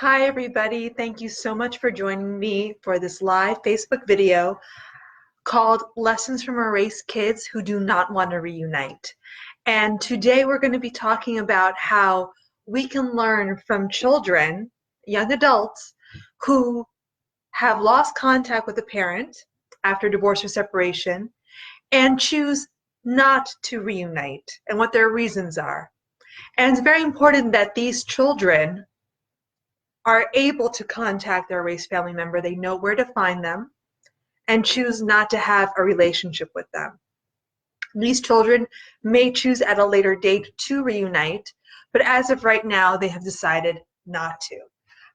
Hi, everybody. Thank you so much for joining me for this live Facebook video called Lessons from Erased Kids Who Do Not Want to Reunite. And today we're going to be talking about how we can learn from children, young adults, who have lost contact with a parent after divorce or separation and choose not to reunite and what their reasons are. And it's very important that these children are able to contact their erased family member. They know where to find them and choose not to have a relationship with them. These children may choose at a later date to reunite, but as of right now, they have decided not to.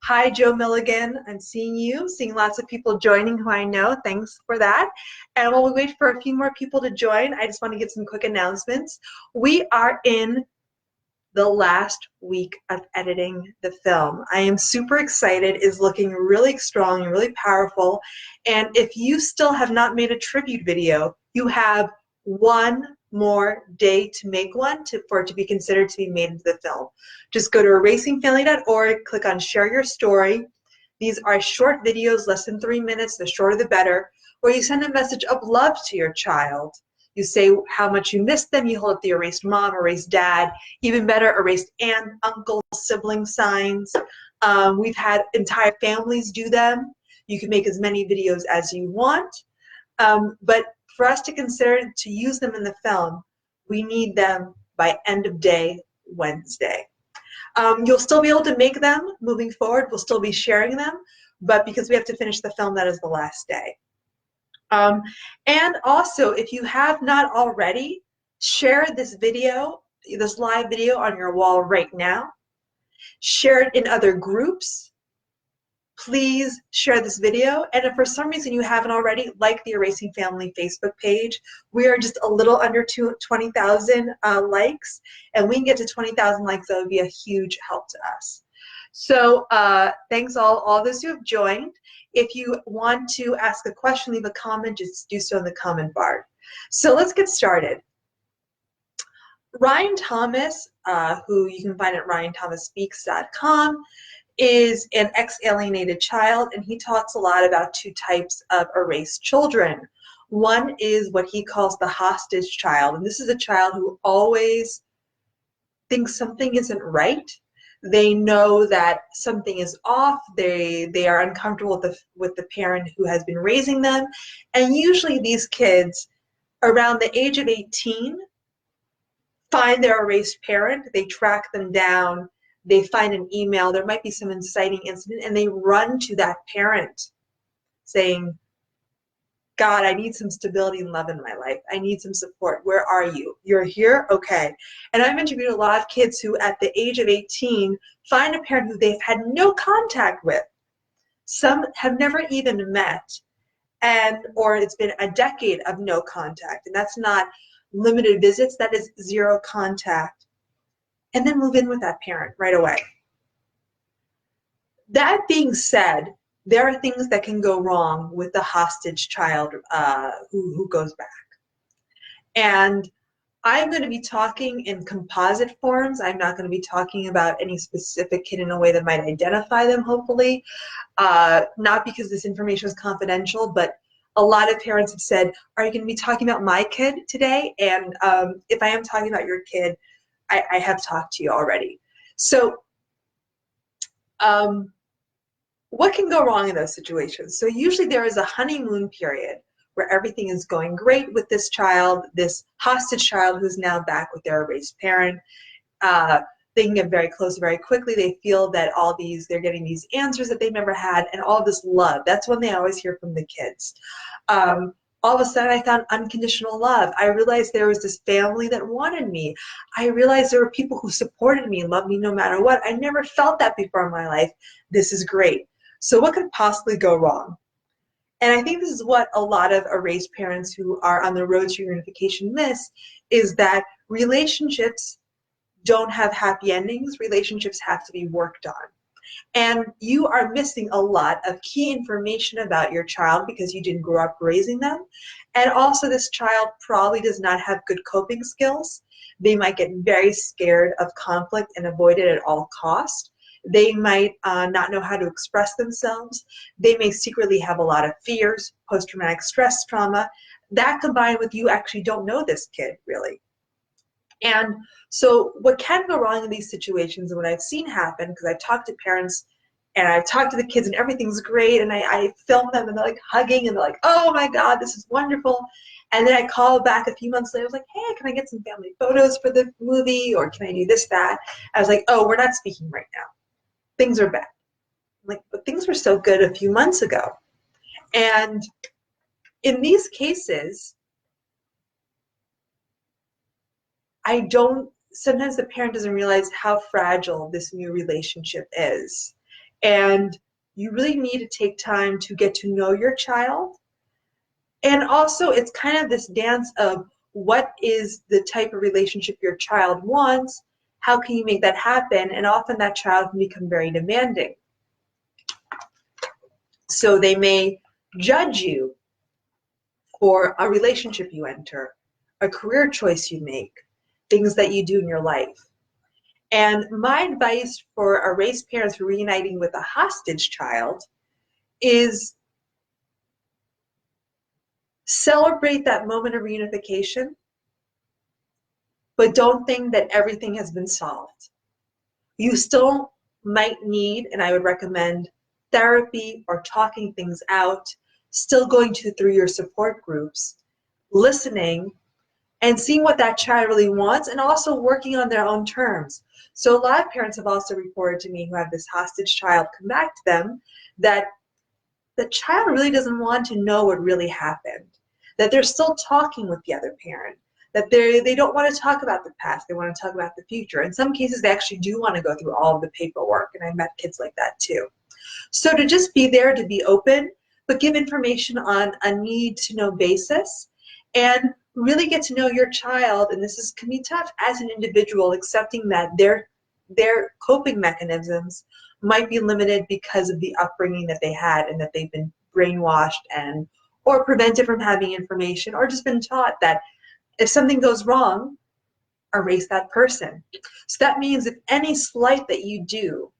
Hi, Joe Milligan. I'm seeing lots of people joining who I know. Thanks for that. And while we wait for a few more people to join, I just want to give some quick announcements. We are in the last week of editing the film. I am super excited. It's looking really strong and really powerful. And if you still have not made a tribute video, you have one more day to make one for it to be considered to be made into the film. Just go to erasingfamily.org, click on share your story. These are short videos, less than 3 minutes, the shorter the better, where you send a message of love to your child. You say how much you miss them. You hold up the erased mom, erased dad, even better, erased aunt, uncle, sibling signs. We've had entire families do them. You can make as many videos as you want. But for us to consider to use them in the film, we need them by end of day Wednesday. You'll still be able to make them moving forward. We'll still be sharing them. But because we have to finish the film, that is the last day. And also, if you have not already, share this video, this live video on your wall right now. Share it in other groups. Please share this video. And if for some reason you haven't already, like the Erasing Family Facebook page. We are just a little under 20,000 likes, and we can get to 20,000 likes. That would be a huge help to us. So thanks all those who have joined. If you want to ask a question, leave a comment, just do so in the comment bar. So let's get started. Ryan Thomas, who you can find at ryanthomasspeaks.com, is an ex-alienated child, and he talks a lot about two types of erased children. One is what he calls the hostage child, and this is a child who always thinks something isn't right. They know that something is off. They are uncomfortable with the parent who has been raising them. And usually these kids, around the age of 18, find their erased parent. They track them down. They find an email. There might be some inciting incident, and they run to that parent saying, God, I need some stability and love in my life. I need some support. Where are you? You're here? Okay. And I've interviewed a lot of kids who at the age of 18 find a parent who they've had no contact with. Some have never even met, or it's been a decade of no contact. And that's not limited visits. That is zero contact. And then move in with that parent right away. That being said, there are things that can go wrong with the hostage child who goes back. And I'm going to be talking in composite forms. I'm not going to be talking about any specific kid in a way that might identify them, hopefully. Not because this information is confidential, but a lot of parents have said, are you going to be talking about my kid today? And if I am talking about your kid, I have talked to you already. So what can go wrong in those situations? So usually there is a honeymoon period where everything is going great with this child, this hostage child who's now back with their erased parent. They can get very close very quickly. They feel that they're getting these answers that they've never had, and all this love. That's when they always hear from the kids. All of a sudden I found unconditional love. I realized there was this family that wanted me. I realized there were people who supported me and loved me no matter what. I never felt that before in my life. This is great. So what could possibly go wrong? And I think this is what a lot of erased parents who are on the road to reunification miss, is that relationships don't have happy endings. Relationships have to be worked on. And you are missing a lot of key information about your child because you didn't grow up raising them. And also this child probably does not have good coping skills. They might get very scared of conflict and avoid it at all costs. They might not know how to express themselves. They may secretly have a lot of fears, post-traumatic stress trauma. That combined with you actually don't know this kid really. And so what can go wrong in these situations, and what I've seen happen, because I've talked to parents and I've talked to the kids and everything's great, and I film them and they're like hugging and they're like, oh my God, this is wonderful. And then I call back a few months later, I was like, hey, can I get some family photos for the movie, or can I do this, that? I was like, oh, we're not speaking right now. Things are bad. I'm like, but things were so good a few months ago. And in these cases, sometimes the parent doesn't realize how fragile this new relationship is. And you really need to take time to get to know your child. And also, it's kind of this dance of what is the type of relationship your child wants, how can you make that happen? And often that child can become very demanding. So they may judge you for a relationship you enter, a career choice you make, things that you do in your life. And my advice for erased parents reuniting with a hostage child is celebrate that moment of reunification, but don't think that everything has been solved. You still might need, and I would recommend, therapy or talking things out, still going through your support groups, listening, and seeing what that child really wants, and also working on their own terms. So a lot of parents have also reported to me who have this hostage child come back to them that the child really doesn't want to know what really happened, that they're still talking with the other parent, that they don't want to talk about the past, they want to talk about the future. In some cases, they actually do want to go through all of the paperwork, and I met kids like that too. So to just be there, to be open, but give information on a need-to-know basis, and really get to know your child, and can be tough as an individual, accepting that their coping mechanisms might be limited because of the upbringing that they had, and that they've been brainwashed or prevented from having information, or just been taught that if something goes wrong, erase that person. So that means if any slight that you do,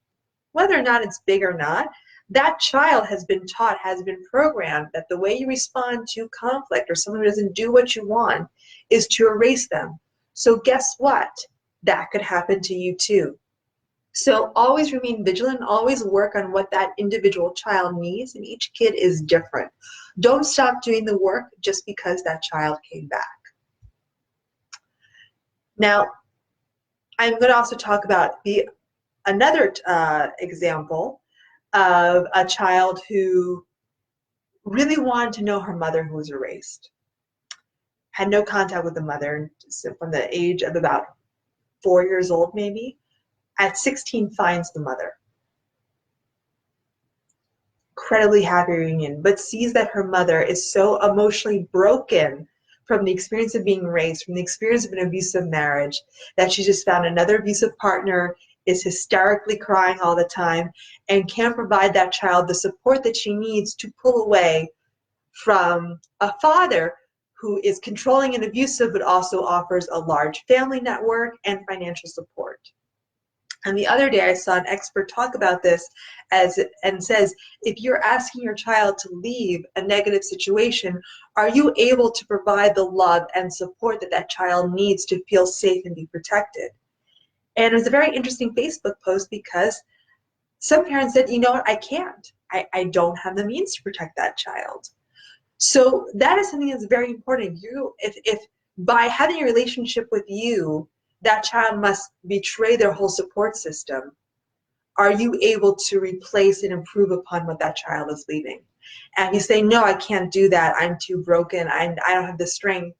whether or not it's big or not, that child has been taught, has been programmed that the way you respond to conflict or someone who doesn't do what you want is to erase them. So guess what? That could happen to you too. So always remain vigilant, always work on what that individual child needs, and each kid is different. Don't stop doing the work just because that child came back. Now, I'm going to also talk about another example of a child who really wanted to know her mother, who was erased. Had no contact with the mother from the age of about 4 years old, maybe. At 16, finds the mother. Incredibly happy reunion, but sees that her mother is so emotionally broken from the experience of being raised, from the experience of an abusive marriage, that she just found another abusive partner, is hysterically crying all the time, and can't provide that child the support that she needs to pull away from a father who is controlling and abusive, but also offers a large family network and financial support. And the other day I saw an expert talk about this and says, if you're asking your child to leave a negative situation, are you able to provide the love and support that that child needs to feel safe and be protected? And it was a very interesting Facebook post, because some parents said, you know what, I can't. I don't have the means to protect that child. So that is something that's very important. If by having a relationship with you, that child must betray their whole support system, are you able to replace and improve upon what that child is leaving? And if you say, no, I can't do that, I'm too broken, I don't have the strength,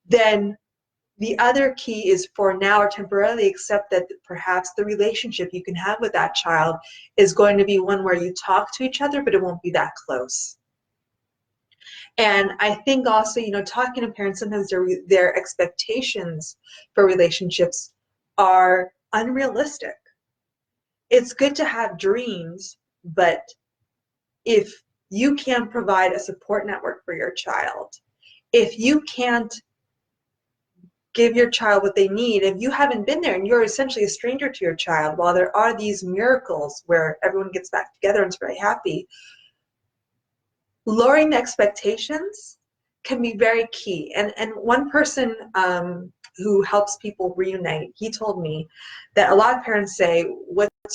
then the other key is for now or temporarily accept that perhaps the relationship you can have with that child is going to be one where you talk to each other, but it won't be that close. And I think also, talking to parents, sometimes their expectations for relationships are unrealistic. It's good to have dreams, but if you can't provide a support network for your child, if you can't give your child what they need. If you haven't been there and you're essentially a stranger to your child, while there are these miracles where everyone gets back together and is very happy, lowering the expectations can be very key. And one person who helps people reunite, he told me that a lot of parents say,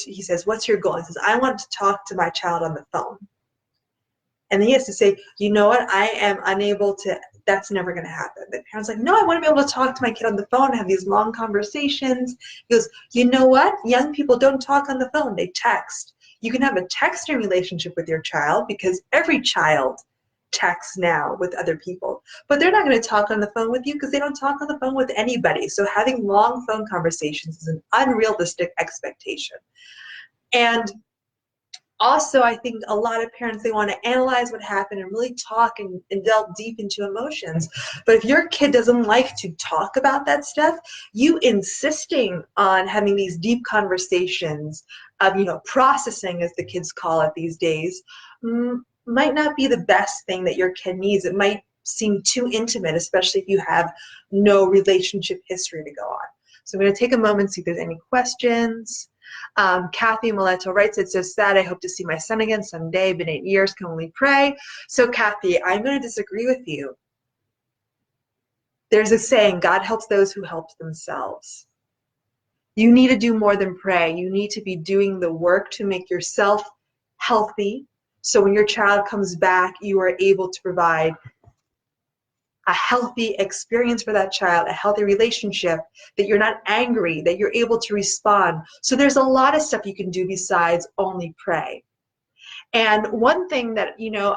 he says, what's your goal? He says, I want to talk to my child on the phone. And then he has to say, you know what, I am unable to, that's never going to happen. The parent's like, no, I want to be able to talk to my kid on the phone and have these long conversations. He goes, you know what, young people don't talk on the phone, they text. You can have a texting relationship with your child because every child texts now with other people, but they're not going to talk on the phone with you because they don't talk on the phone with anybody. So having long phone conversations is an unrealistic expectation. And also, I think a lot of parents, they want to analyze what happened and really talk and delve deep into emotions. But if your kid doesn't like to talk about that stuff, you insisting on having these deep conversations of, processing, as the kids call it these days, might not be the best thing that your kid needs. It might seem too intimate, especially if you have no relationship history to go on. So I'm going to take a moment and see if there's any questions. Kathy Mileto writes, it's so sad. I hope to see my son again someday. Been 8 years, can only pray. So Kathy, I'm going to disagree with you. There's a saying, God helps those who help themselves. You need to do more than pray. You need to be doing the work to make yourself healthy. So when your child comes back, you are able to provide a healthy experience for that child, a healthy relationship, that you're not angry, that you're able to respond. So there's a lot of stuff you can do besides only pray. And one thing that,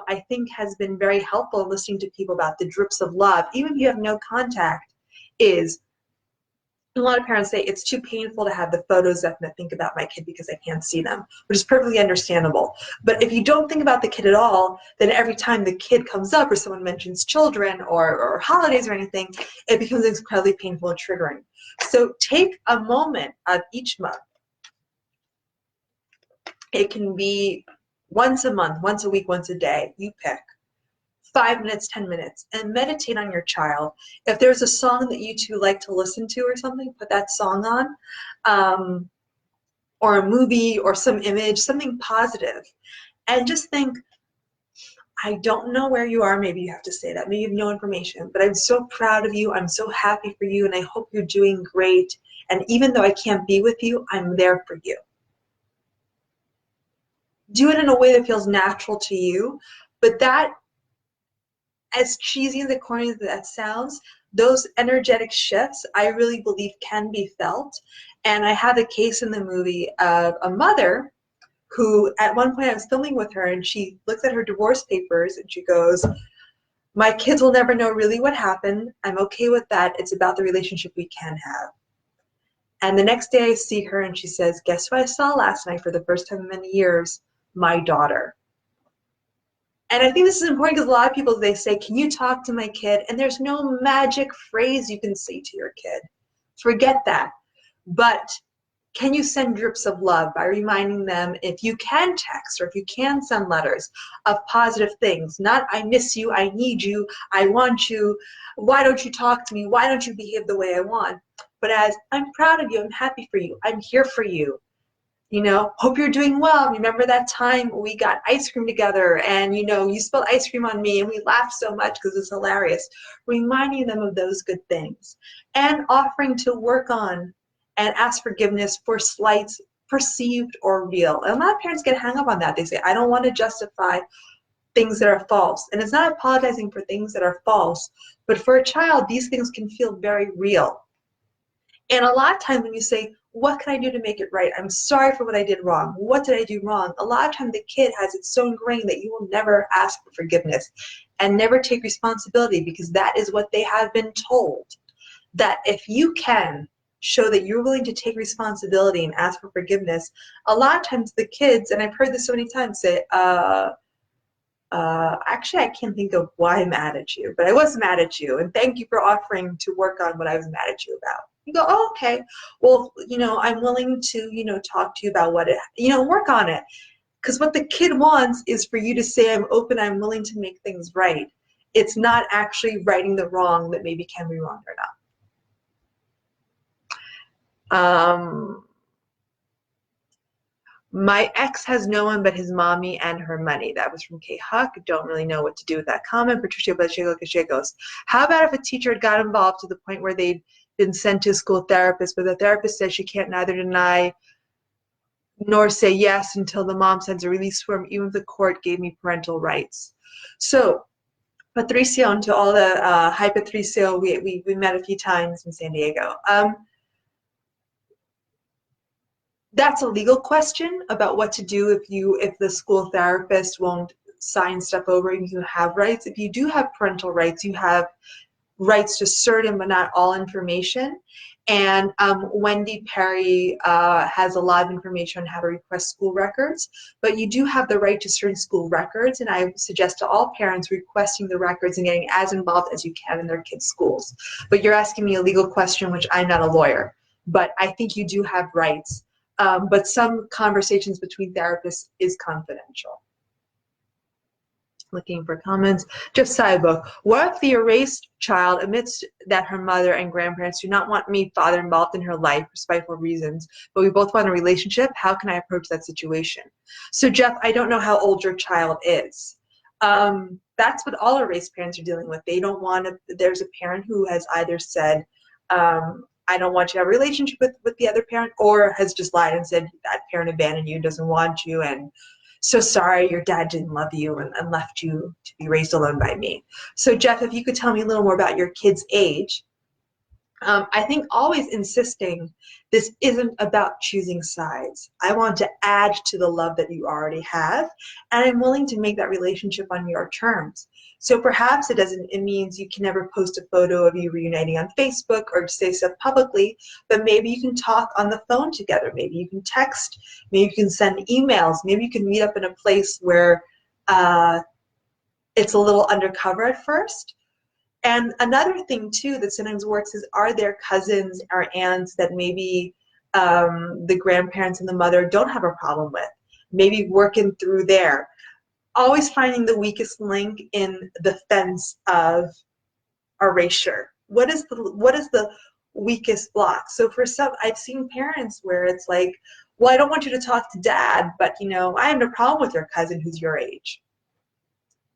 I think has been very helpful listening to people about the drips of love, even if you have no contact, is a lot of parents say it's too painful to have the photos up and think about my kid because I can't see them, which is perfectly understandable. But if you don't think about the kid at all, then every time the kid comes up or someone mentions children or holidays or anything, it becomes incredibly painful and triggering. So take a moment of each month. It can be once a month, once a week, once a day. You pick. 5 minutes, 10 minutes, and meditate on your child. If there's a song that you two like to listen to or something, put that song on, or a movie or some image, something positive, and just think, I don't know where you are. Maybe you have to say that. Maybe you have no information, but I'm so proud of you. I'm so happy for you, and I hope you're doing great. And even though I can't be with you, I'm there for you. Do it in a way that feels natural to you, but that, as cheesy and corny as that sounds, those energetic shifts, I really believe, can be felt. And I have a case in the movie of a mother who, at one point I was filming with her, and she looks at her divorce papers and she goes, my kids will never know really what happened. I'm okay with that. It's about the relationship we can have. And the next day I see her and she says, guess who I saw last night for the first time in many years? My daughter. And I think this is important because a lot of people, they say, can you talk to my kid? And there's no magic phrase you can say to your kid. Forget that. But can you send drips of love by reminding them, if you can text or if you can send letters of positive things, not I miss you, I need you, I want you, why don't you talk to me, why don't you behave the way I want? But as, I'm proud of you, I'm happy for you, I'm here for you. Hope you're doing well. Remember that time we got ice cream together and, you spilled ice cream on me and we laughed so much because it's hilarious. Reminding them of those good things and offering to work on and ask forgiveness for slights, perceived or real. And a lot of parents get hung up on that. They say, I don't want to justify things that are false. And it's not apologizing for things that are false, but for a child, these things can feel very real. And a lot of times when you say, what can I do to make it right? I'm sorry for what I did wrong. What did I do wrong? A lot of times the kid has it so ingrained that you will never ask for forgiveness and never take responsibility, because that is what they have been told. That if you can show that you're willing to take responsibility and ask for forgiveness, a lot of times the kids, and I've heard this so many times, say, actually, I can't think of why I'm mad at you, but I was mad at you, and thank you for offering to work on what I was mad at you about. You go, oh, okay, well, I'm willing to, talk to you about what work on it. Because what the kid wants is for you to say, I'm open, I'm willing to make things right. It's not actually righting the wrong that maybe can be wrong or not. My ex has no one but his mommy and her money. That was from Kay Huck. Don't really know what to do with that comment. Patricia Bachegos. How about if a teacher had got involved to the point where they'd been sent to a school therapist, but the therapist says she can't neither deny nor say yes until the mom sends a release form, even if the court gave me parental rights. So, Patricio, and to all the hi Patricio, we met a few times in San Diego. That's a legal question about what to do if the school therapist won't sign stuff over and you have rights. If you do have parental rights, you have rights to certain but not all information. And Wendy Perry has a lot of information on how to request school records, but you do have the right to certain school records, and I suggest to all parents requesting the records and getting as involved as you can in their kids' schools. But you're asking me a legal question, which I'm not a lawyer, but I think you do have rights. But some conversations between therapists is confidential. Looking for comments. Just sidebar. What if the erased child admits that her mother and grandparents do not want me, father, involved in her life for spiteful reasons, but we both want a relationship? How can I approach that situation? So, Jeff, I don't know how old your child is. That's what all erased parents are dealing with. They don't want to. There's a parent who has either said, I don't want you to have a relationship with the other parent, or has just lied and said that parent abandoned you, doesn't want you, and so sorry your dad didn't love you and left you to be raised alone by me. So Jeff, if you could tell me a little more about your kid's age. I think always insisting this isn't about choosing sides. I want to add to the love that you already have, and I'm willing to make that relationship on your terms. So perhaps it means you can never post a photo of you reuniting on Facebook or say stuff publicly, but maybe you can talk on the phone together. Maybe you can text, maybe you can send emails, maybe you can meet up in a place where it's a little undercover at first. And another thing too that sometimes works is, are there cousins or aunts that maybe the grandparents and the mother don't have a problem with? Maybe working through there. Always finding the weakest link in the fence of erasure. What is the weakest block? So for some, I've seen parents where it's like, well, I don't want you to talk to dad, but I have no problem with your cousin who's your age.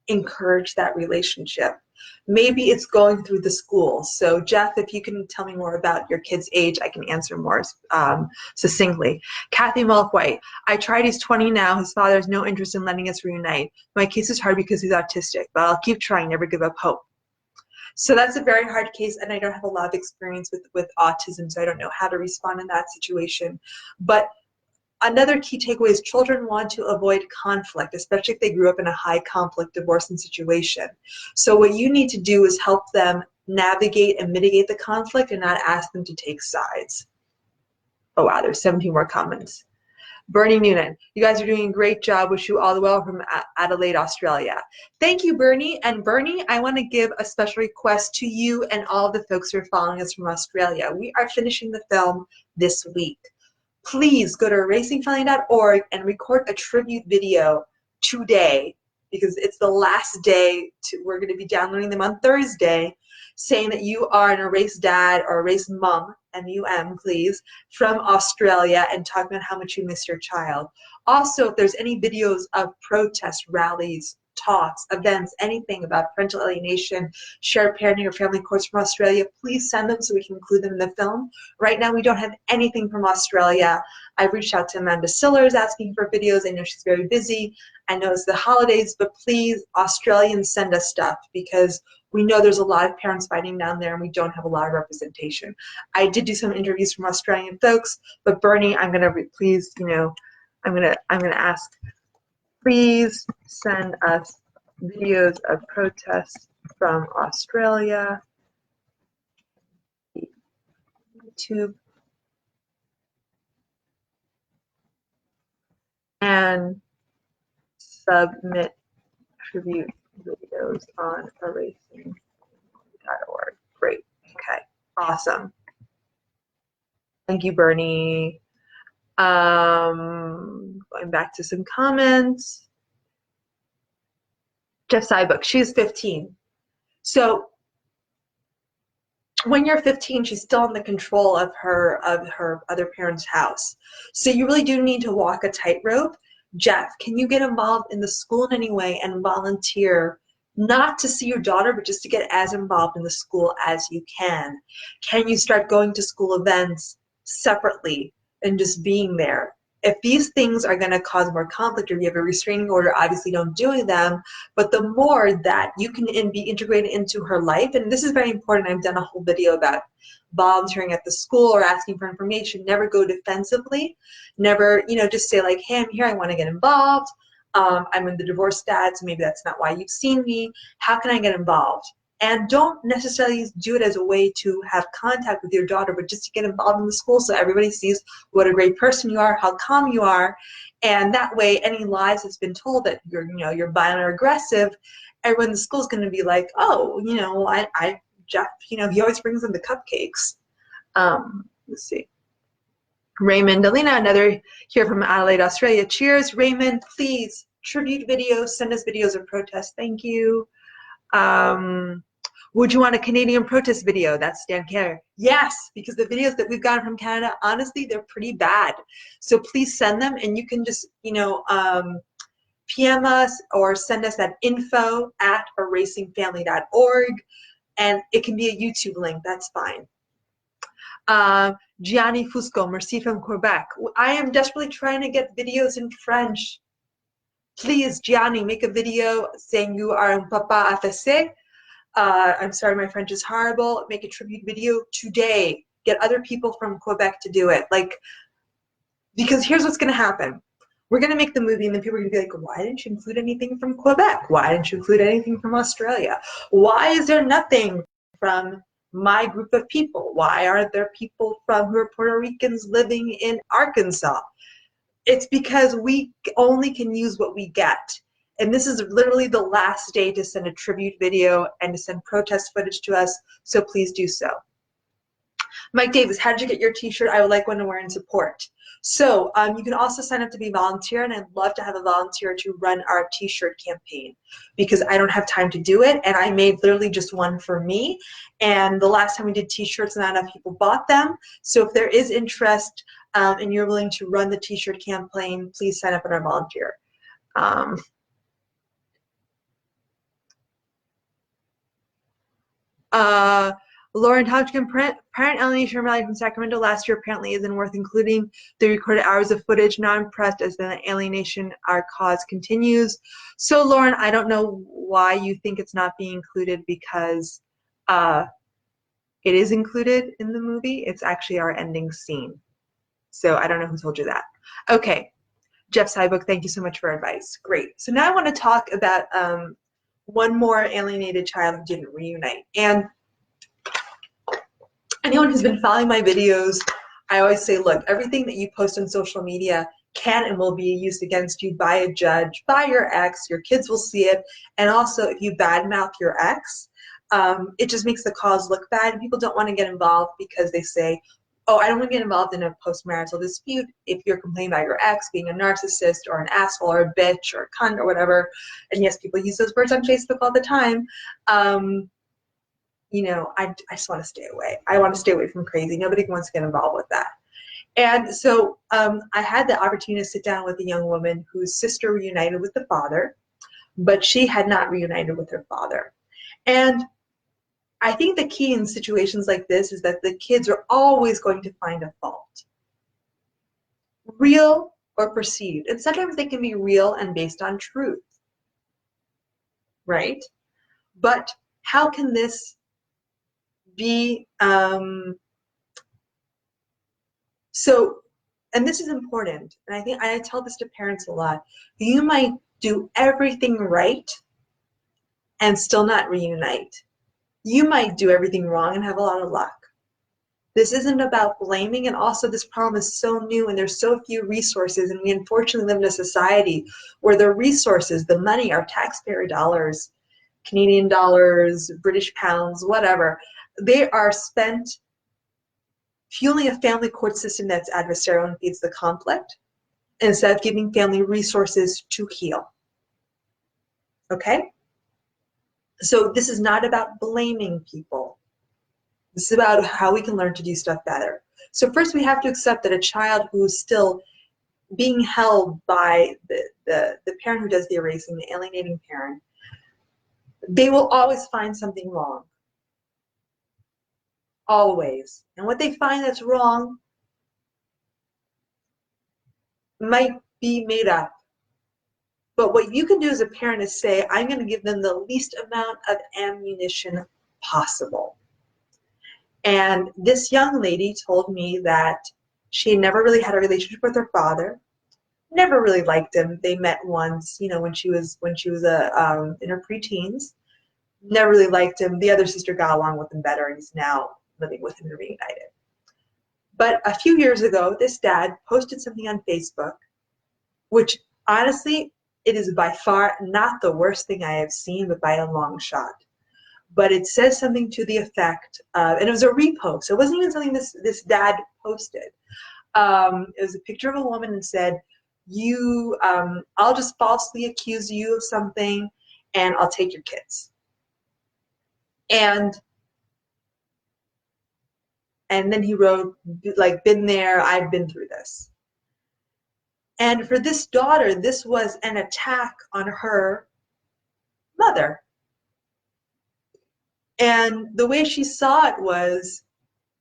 Encourage that relationship. Maybe it's going through the school. So Jeff, if you can tell me more about your kid's age, I can answer more succinctly. Kathy Mulk-White, I tried, he's 20 now. His father has no interest in letting us reunite. My case is hard because he's autistic, but I'll keep trying, never give up hope. So that's a very hard case, and I don't have a lot of experience with autism, so I don't know how to respond in that situation. But another key takeaway is children want to avoid conflict, especially if they grew up in a high conflict divorcing situation. So what you need to do is help them navigate and mitigate the conflict and not ask them to take sides. Oh wow, there's 17 more comments. Bernie Noonan, you guys are doing a great job. Wish you all the well from Adelaide, Australia. Thank you, Bernie. And Bernie, I want to give a special request to you and all the folks who are following us from Australia. We are finishing the film this week. Please go to erasingfamily.org and record a tribute video today, because it's the last day. We're going to be downloading them on Thursday, saying that you are an erased dad or erased mom, M-U-M, please, from Australia, and talking about how much you miss your child. Also, if there's any videos of protest rallies, talks, events, anything about parental alienation, shared parenting, or family courts from Australia, please send them so we can include them in the film. Right now, we don't have anything from Australia. I've reached out to Amanda Sillers asking for videos. I know she's very busy. I know it's the holidays, but please, Australians, send us stuff, because we know there's a lot of parents fighting down there and we don't have a lot of representation. I did do some interviews from Australian folks, but Bernie, I'm gonna please, I'm gonna ask, please send us videos of protests from Australia, YouTube, and submit tribute videos on erasing.org. Great. Okay. Awesome. Thank you, Bernie. Going back to some comments. Jeff Sybook, she's 15. So when you're 15, she's still in the control of her other parent's house. So you really do need to walk a tightrope. Jeff, can you get involved in the school in any way and volunteer, not to see your daughter, but just to get as involved in the school as you can? Can you start going to school events separately and just being there? If these things are going to cause more conflict, or you have a restraining order, obviously don't do them. But the more that you can be integrated into her life, and this is very important, I've done a whole video about volunteering at the school or asking for information. Never go defensively. Never, just say like, hey, I'm here, I want to get involved. I'm in the divorce stats, maybe that's not why you've seen me. How can I get involved? And don't necessarily do it as a way to have contact with your daughter, but just to get involved in the school so everybody sees what a great person you are, how calm you are. And that way, any lies that's been told that you're violent or aggressive, everyone in the school is going to be like, oh, Jeff, he always brings in the cupcakes. Let's see. Raymond Alina, another here from Adelaide, Australia. Cheers, Raymond. Please, tribute videos, send us videos of protests. Thank you. Would you want a Canadian protest video? That's Dan Kerr. Yes, because the videos that we've gotten from Canada, honestly, they're pretty bad. So please send them, and you can just, PM us or send us at info@erasingfamily.org, and it can be a YouTube link. That's fine. Gianni Fusco, merci from Quebec. I am desperately trying to get videos in French. Please, Gianni, make a video saying you are un papa affaissé. I'm sorry, my French is horrible. Make a tribute video today. Get other people from Quebec to do it. Because here's what's going to happen. We're going to make the movie, and then people are going to be like, why didn't you include anything from Quebec? Why didn't you include anything from Australia? Why is there nothing from my group of people? Why aren't there people who are Puerto Ricans living in Arkansas? It's because we only can use what we get. And this is literally the last day to send a tribute video and to send protest footage to us, so please do so. Mike Davis, how did you get your t-shirt? I would like one to wear in support. So you can also sign up to be a volunteer, and I'd love to have a volunteer to run our t-shirt campaign, because I don't have time to do it, and I made literally just one for me. And the last time we did t-shirts, not enough people bought them. So if there is interest and you're willing to run the t-shirt campaign, please sign up as our volunteer. Lauren Hodgkin, parent alienation rally from Sacramento last year apparently isn't worth including the recorded hours of footage. Now impressed as the alienation our cause continues. So Lauren, I don't know why you think it's not being included, because it is included in the movie. It's actually our ending scene. So I don't know who told you that. Okay, Jeff Sybook, thank you so much for advice. Great. So now I want to talk about one more alienated child who didn't reunite. And anyone who's been following my videos, I always say, look, everything that you post on social media can and will be used against you by a judge, by your ex. Your kids will see it. And also, if you badmouth your ex, it just makes the cause look bad. People don't want to get involved because they say, oh, I don't want to get involved in a post-marital dispute if you're complaining about your ex being a narcissist or an asshole or a bitch or a cunt or whatever. And yes, people use those words on Facebook all the time. I just want to stay away. I want to stay away from crazy. Nobody wants to get involved with that. And so I had the opportunity to sit down with a young woman whose sister reunited with the father, but she had not reunited with her father. And I think the key in situations like this is that the kids are always going to find a fault, real or perceived. And sometimes they can be real and based on truth, right? But how can this be, and this is important, and I think I tell this to parents a lot, you might do everything right and still not reunite. You might do everything wrong and have a lot of luck. This isn't about blaming, and also this problem is so new and there's so few resources, and we unfortunately live in a society where the resources, the money, our taxpayer dollars, Canadian dollars, British pounds, whatever, they are spent fueling a family court system that's adversarial and feeds the conflict, instead of giving family resources to heal. Okay? So this is not about blaming people. This is about how we can learn to do stuff better. So first we have to accept that a child who's still being held by the parent who does the erasing, the alienating parent, they will always find something wrong. Always. And what they find that's wrong might be made up. But what you can do as a parent is say, I'm going to give them the least amount of ammunition possible. And this young lady told me that she never really had a relationship with her father, never really liked him. They met once, when she was in her preteens. Never really liked him. The other sister got along with him better, and he's now living with him and reunited. But a few years ago, this dad posted something on Facebook, which honestly, it is by far not the worst thing I have seen, but by a long shot. But it says something to the effect of, and it was a repost. So it wasn't even something this dad posted. It was a picture of a woman and said, I'll just falsely accuse you of something and I'll take your kids. And then he wrote, like, been there, I've been through this. And for this daughter, this was an attack on her mother. And the way she saw it was,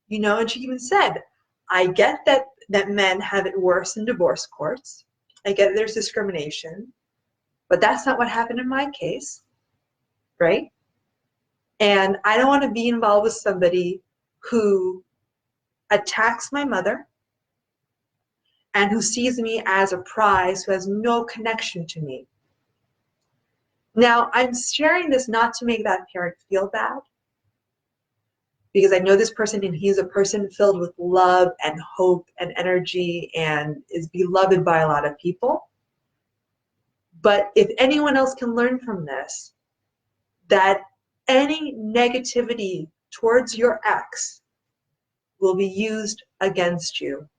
and she even said, I get that men have it worse in divorce courts. I get there's discrimination, but that's not what happened in my case, right? And I don't want to be involved with somebody who attacks my mother and who sees me as a prize, who has no connection to me. Now, I'm sharing this not to make that parent feel bad, because I know this person and he is a person filled with love and hope and energy and is beloved by a lot of people. But if anyone else can learn from this, that any negativity towards your ex will be used against you.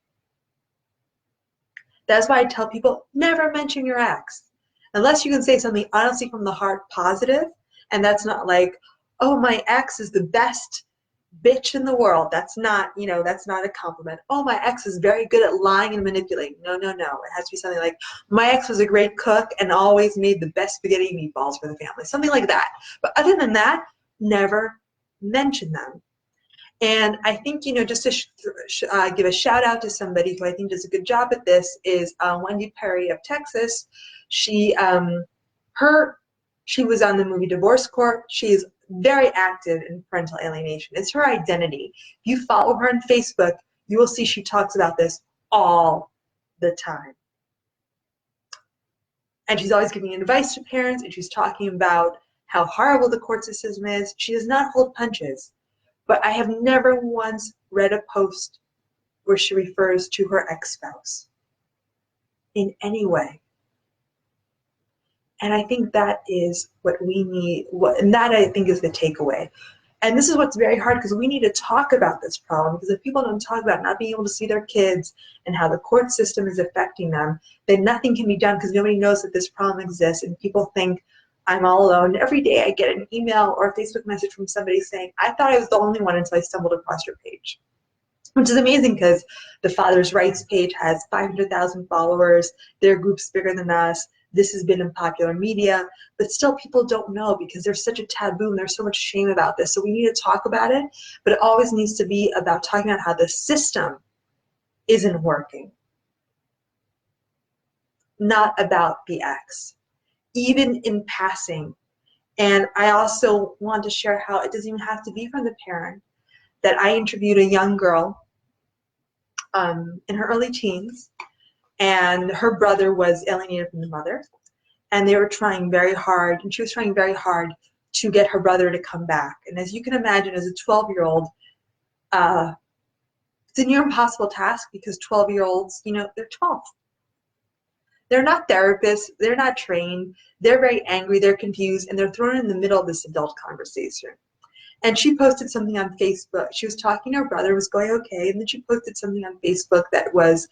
That's why I tell people, never mention your ex. Unless you can say something honestly from the heart positive, and that's not like, oh, my ex is the best bitch in the world. That's not, that's not a compliment. Oh, my ex is very good at lying and manipulating. No. It has to be something like, my ex was a great cook and always made the best spaghetti meatballs for the family. Something like that. But other than that, never mention them. And I think, just to give a shout out to somebody who I think does a good job at this is Wendy Perry of Texas. She was on the movie Divorce Court. She is very active in parental alienation. It's her identity. If you follow her on Facebook, you will see she talks about this all the time. And she's always giving advice to parents, and she's talking about how horrible the court system is. She does not hold punches. But I have never once read a post where she refers to her ex-spouse in any way. And I think that is what we need, and that I think is the takeaway. And this is what's very hard, because we need to talk about this problem, because if people don't talk about not being able to see their kids and how the court system is affecting them, then nothing can be done, because nobody knows that this problem exists, and people think, I'm all alone. Every day I get an email or a Facebook message from somebody saying, I thought I was the only one until I stumbled across your page. Which is amazing, because the Father's Rights page has 500,000 followers. Their group's bigger than us. This has been in popular media, but still people don't know, because there's such a taboo and there's so much shame about this. So we need to talk about it, but it always needs to be about talking about how the system isn't working, not about the ex, even in passing. And I also want to share how it doesn't even have to be from the parent. That I interviewed a young girl in her early teens, and her brother was alienated from the mother, and they were trying very hard, and she was trying very hard to get her brother to come back. And as you can imagine, as a 12-year-old, it's a near impossible task, because 12-year-olds, they're 12. They're not therapists, they're not trained, they're very angry, they're confused, and they're thrown in the middle of this adult conversation. And she posted something on Facebook. She was talking to her brother, was going okay, and then she posted something on Facebook that was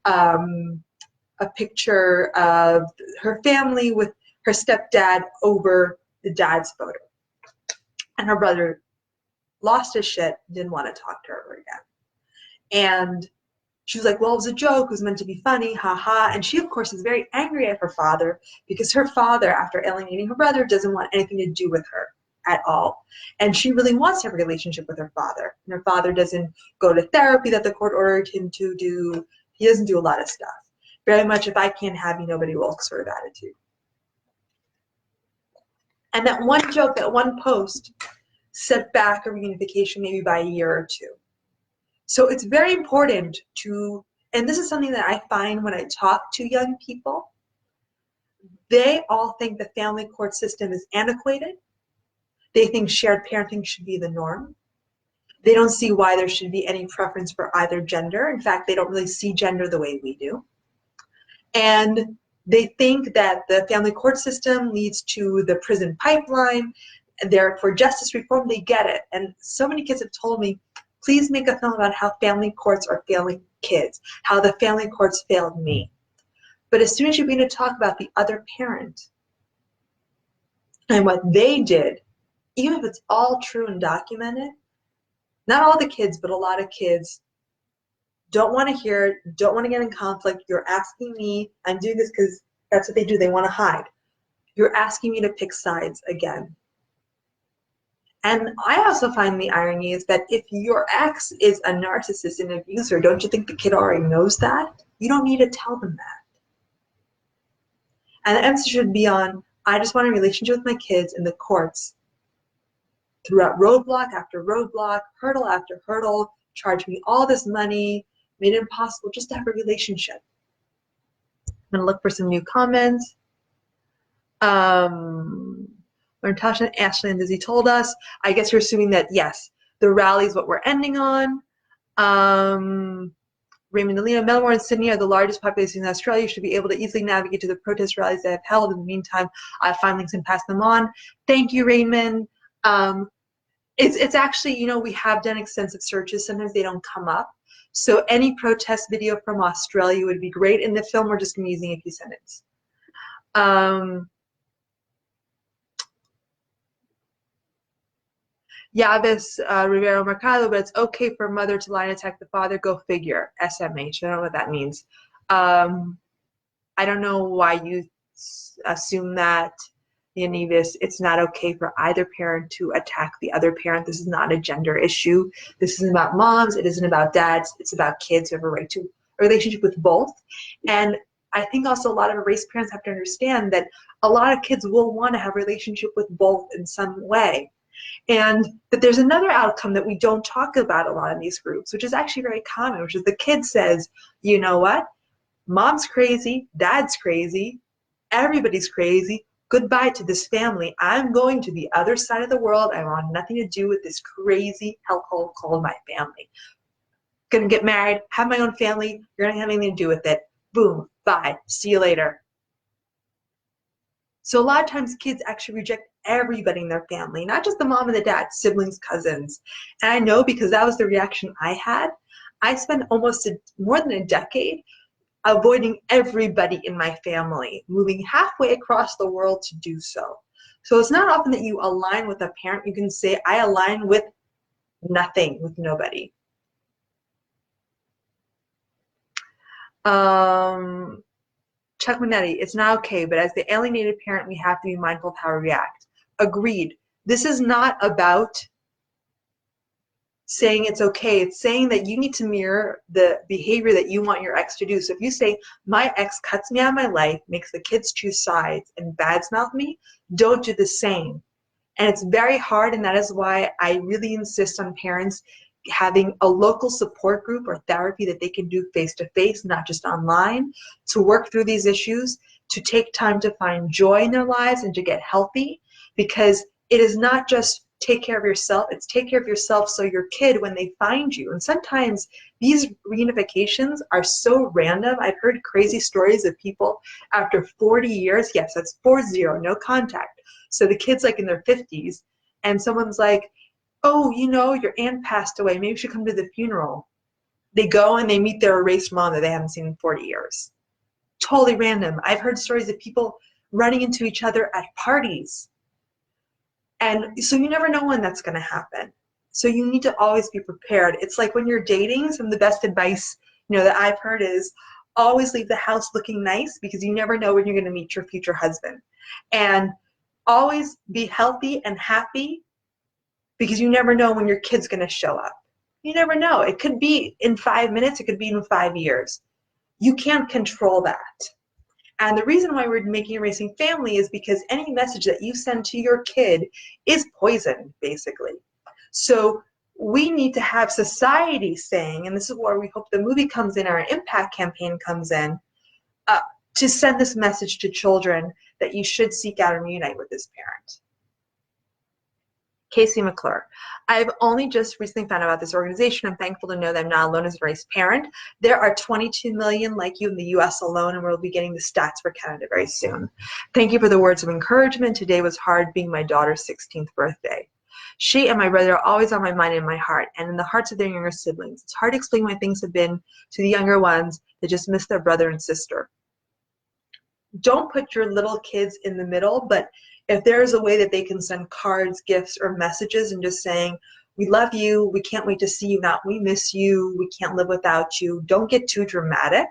a picture of her family with her stepdad over the dad's photo. And her brother lost his shit, didn't want to talk to her again. And she was like, well, it was a joke. It was meant to be funny. Ha ha. And she, of course, is very angry at her father because her father, after alienating her brother, doesn't want anything to do with her at all. And she really wants to have a relationship with her father. And her father doesn't go to therapy that the court ordered him to do. He doesn't do a lot of stuff. Very much, if I can't have you, nobody will sort of attitude. And that one joke, that one post, set back a reunification maybe by a year or two. So it's very important to, and this is something that I find when I talk to young people, they all think the family court system is antiquated. They think shared parenting should be the norm. They don't see why there should be any preference for either gender. In fact, they don't really see gender the way we do. And they think that the family court system leads to the prison pipeline, and therefore justice reform. They get it. And so many kids have told me, please make a film about how family courts are failing kids, how the family courts failed me. But as soon as you begin to talk about the other parent and what they did, even if it's all true and documented, not all the kids, but a lot of kids don't want to hear it, don't want to get in conflict. You're asking me, I'm doing this because that's what they do, they want to hide. You're asking me to pick sides again. And I also find the irony is that if your ex is a narcissist and abuser, don't you think the kid already knows that? You don't need to tell them that. And the emphasis should be on, I just want a relationship with my kids in the courts throughout roadblock after roadblock, hurdle after hurdle, charge me all this money, made it impossible just to have a relationship. I'm going to look for some new comments. Natasha, Ashley, and Lizzie told us. I guess you're assuming that, yes, the rally is what we're ending on. Raymond and Lena, Melbourne and Sydney are the largest populations in Australia. You should be able to easily navigate to the protest rallies that have held. In the meantime, I find links and pass them on. Thank you, Raymond. It's actually, you know, we have done extensive searches. Sometimes they don't come up. So any protest video from Australia would be great. In the film, we're just going to be using a few sentences. Yavis Rivero Mercado, but it's okay for a mother to lie and attack the father. Go figure. SMH. I don't know what that means. I don't know why you assume that, Yanivis. It's not okay for either parent to attack the other parent. This is not a gender issue. This isn't about moms. It isn't about dads. It's about kids who have a right to a relationship with both. And I think also a lot of erased parents have to understand that a lot of kids will want to have a relationship with both in some way. And that there's another outcome that we don't talk about a lot in these groups, which is actually very common, which is the kid says, you know what? Mom's crazy, dad's crazy, everybody's crazy. Goodbye to this family. I'm going to the other side of the world. I want nothing to do with this crazy hellhole called my family. Gonna get married, have my own family. You're not having anything to do with it. Boom, bye, see you later. So a lot of times kids actually reject everybody in their family, not just the mom and the dad, siblings, cousins. And I know because that was the reaction I had. I spent almost more than a decade avoiding everybody in my family, moving halfway across the world to do so. So it's not often that you align with a parent. You can say, I align with nothing, with nobody. Chuck Minetti, it's not okay, but as the alienated parent, we have to be mindful of how we react. Agreed. This is not about saying it's okay. It's saying that you need to mirror the behavior that you want your ex to do. So if you say, my ex cuts me out of my life, makes the kids choose sides, and badsmouth me, don't do the same. And it's very hard, and that is why I really insist on parents having a local support group or therapy that they can do face-to-face, not just online, to work through these issues, to take time to find joy in their lives and to get healthy, because it is not just take care of yourself, it's take care of yourself so your kid, when they find you, and sometimes these reunifications are so random. I've heard crazy stories of people after 40 years, yes, that's 40, no contact. So the kid's like in their 50s, and someone's like, oh, you know, your aunt passed away, maybe you should come to the funeral. They go and they meet their erased mom that they haven't seen in 40 years. Totally random. I've heard stories of people running into each other at parties. And so you never know when that's going to happen. So you need to always be prepared. It's like when you're dating, some of the best advice, that I've heard is always leave the house looking nice, because you never know when you're going to meet your future husband. And always be healthy and happy, because you never know when your kid's going to show up. You never know. It could be in 5 minutes. It could be in 5 years. You can't control that. And the reason why we're making Erasing Family is because any message that you send to your kid is poison, basically. So we need to have society saying, and this is where we hope the movie comes in, our impact campaign comes in, to send this message to children that you should seek out and reunite with this parent. Casey McClure. I've only just recently found out about this organization. I'm thankful to know that I'm not alone as a raised parent. There are 22 million like you in the US alone, and we'll be getting the stats for Canada very soon. Thank you for the words of encouragement. Today was hard, being my daughter's 16th birthday. She and my brother are always on my mind and my heart, and in the hearts of their younger siblings. It's hard to explain why things have been to the younger ones that just miss their brother and sister. Don't put your little kids in the middle, but if there's a way that they can send cards, gifts, or messages and just saying, we love you, we can't wait to see you, not we miss you, we can't live without you, don't get too dramatic.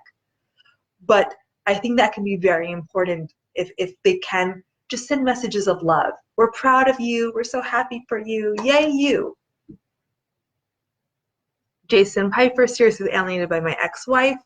But I think that can be very important if they can just send messages of love. We're proud of you, we're so happy for you, yay you. Jason Piper, seriously alienated by my ex-wife.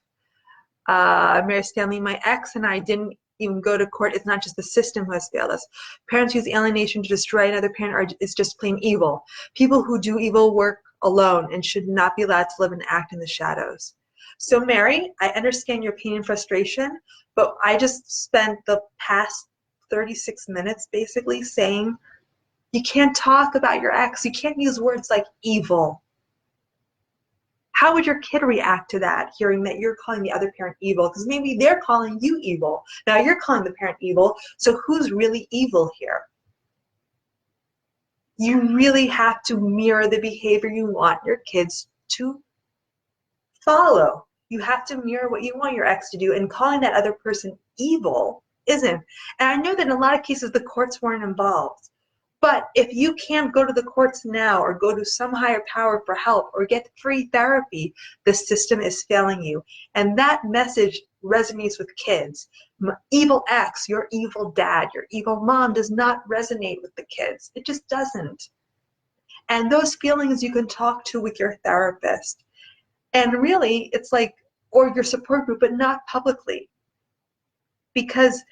Mary Stanley, my ex and I didn't even go to court. It's not just the system who has failed us. Parents use alienation to destroy another parent, it's just plain evil. People who do evil work alone and should not be allowed to live and act in the shadows. So Mary, I understand your pain and frustration, but I just spent the past 36 minutes basically saying, you can't talk about your ex. You can't use words like evil. How would your kid react to that, hearing that you're calling the other parent evil? Because maybe they're calling you evil. Now you're calling the parent evil, so who's really evil here? You really have to mirror the behavior you want your kids to follow. You have to mirror what you want your ex to do, and calling that other person evil isn't. And I know that in a lot of cases the courts weren't involved. But if you can't go to the courts now, or go to some higher power for help, or get free therapy, the system is failing you. And that message resonates with kids. Evil ex, your evil dad, your evil mom does not resonate with the kids. It just doesn't. And those feelings you can talk to with your therapist. And really, it's like, or your support group, but not publicly. Because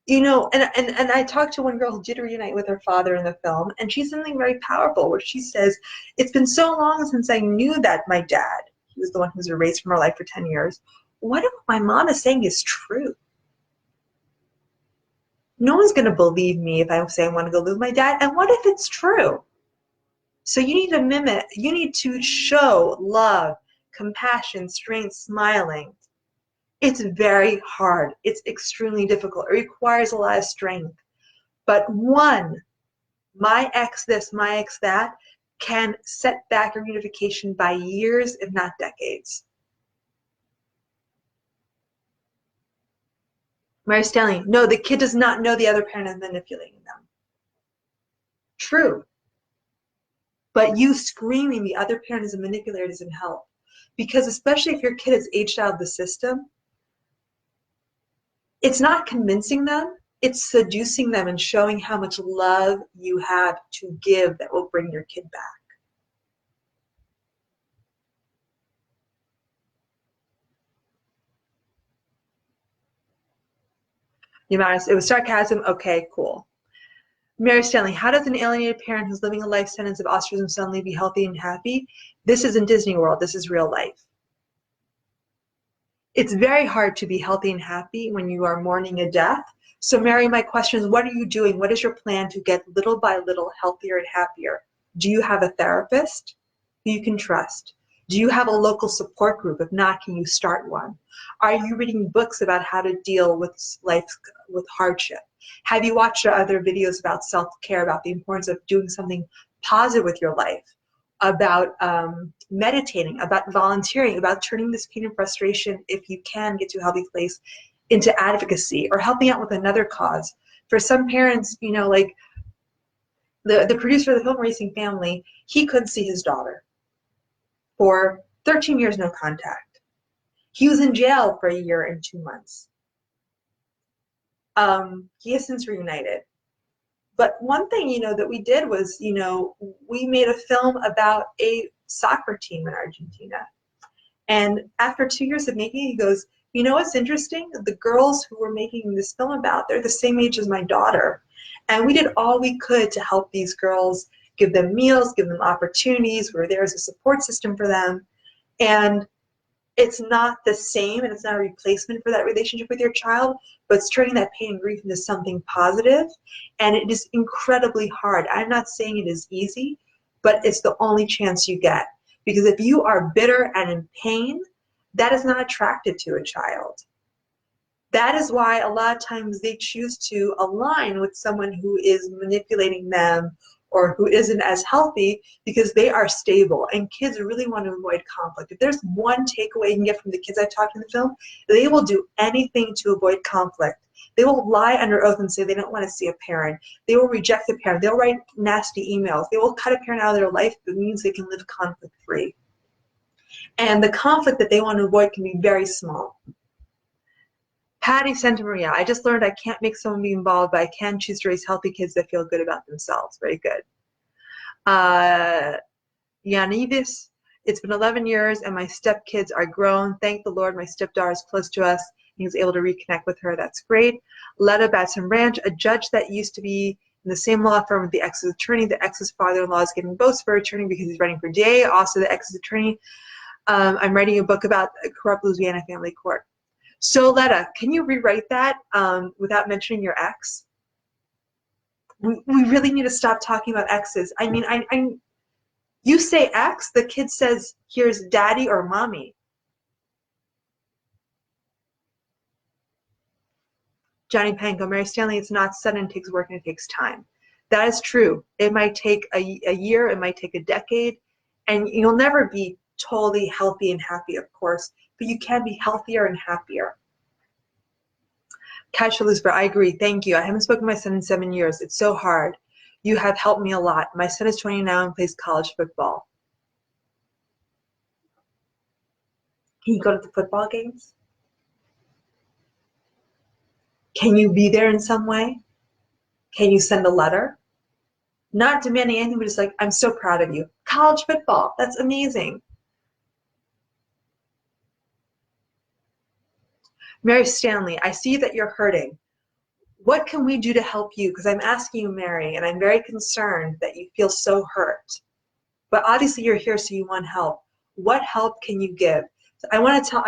and I talked to one girl who did reunite with her father in the film, and she's something very powerful where she says, it's been so long since I knew that my dad, he was the one who was erased from our life for 10 years. What if my mom is saying is true? No one's going to believe me if I say I want to go live with my dad. And what if it's true? So you need to mimic, you need to show love, compassion, strength, smiling. It's very hard. It's extremely difficult. It requires a lot of strength. But one, my ex this, my ex that, can set back reunification by years, if not decades. Mary Stanley, no, the kid does not know the other parent is manipulating them. True. But you screaming the other parent is a manipulator doesn't help. Because especially if your kid is aged out of the system, it's not convincing them, it's seducing them and showing how much love you have to give that will bring your kid back. It was sarcasm, okay, cool. Mary Stanley, how does an alienated parent who's living a life sentence of ostracism suddenly be healthy and happy? This isn't Disney World, this is real life. It's very hard to be healthy and happy when you are mourning a death. So Mary, my question is, what are you doing? What is your plan to get little by little healthier and happier? Do you have a therapist who you can trust? Do you have a local support group? If not, can you start one? Are you reading books about how to deal with life, with hardship? Have you watched other videos about self-care, about the importance of doing something positive with your life? About meditating, about volunteering, about turning this pain and frustration, if you can get to a healthy place, into advocacy, or helping out with another cause. For some parents, the producer of the film Erasing Family, he couldn't see his daughter for 13 years, no contact. He was in jail for 1 year and 2 months. He has since reunited. But one thing, that we did was, we made a film about a soccer team in Argentina. And after 2 years of making it, he goes, what's interesting? The girls who we're making this film about, they're the same age as my daughter. And we did all we could to help these girls, give them meals, give them opportunities. We're there as a support system for them. And it's not the same, and it's not a replacement for that relationship with your child, but it's turning that pain and grief into something positive. And it is incredibly hard. I'm not saying it is easy, but it's the only chance you get. Because if you are bitter and in pain, that is not attractive to a child. That is why a lot of times they choose to align with someone who is manipulating them or who isn't as healthy, because they are stable. And kids really want to avoid conflict. If there's one takeaway you can get from the kids I've talked to in the film, they will do anything to avoid conflict. They will lie under oath and say they don't want to see a parent. They will reject the parent. They'll write nasty emails. They will cut a parent out of their life if it means they can live conflict-free. And the conflict that they want to avoid can be very small. Patty Santa Maria, I just learned I can't make someone be involved, but I can choose to raise healthy kids that feel good about themselves. Very good. Yanivis, it's been 11 years and my stepkids are grown. Thank the Lord, my stepdaughter is close to us. He was able to reconnect with her. That's great. Letta Batson Branch, a judge that used to be in the same law firm with the ex's attorney. The ex's father-in-law is getting both for attorney because he's running for DA. Also, the ex's attorney. I'm writing a book about a corrupt Louisiana family court. So, Letta, can you rewrite that without mentioning your ex? We really need to stop talking about exes. I mean, you say ex, the kid says, here's daddy or mommy. Johnny Panko, Mary Stanley, it's not sudden, it takes work and it takes time. That is true. It might take a year, it might take a decade, and you'll never be totally healthy and happy, of course, but you can be healthier and happier. Kasia Lusber, I agree. Thank you. I haven't spoken to my son in 7 years. It's so hard. You have helped me a lot. My son is 20 now and plays college football. Can you go to the football games? Can you be there in some way? Can you send a letter? Not demanding anything, but just like, I'm so proud of you. College football, that's amazing. Mary Stanley, I see that you're hurting. What can we do to help you? Because I'm asking you, Mary, and I'm very concerned that you feel so hurt. But obviously you're here, so you want help. What help can you give? So I want to tell,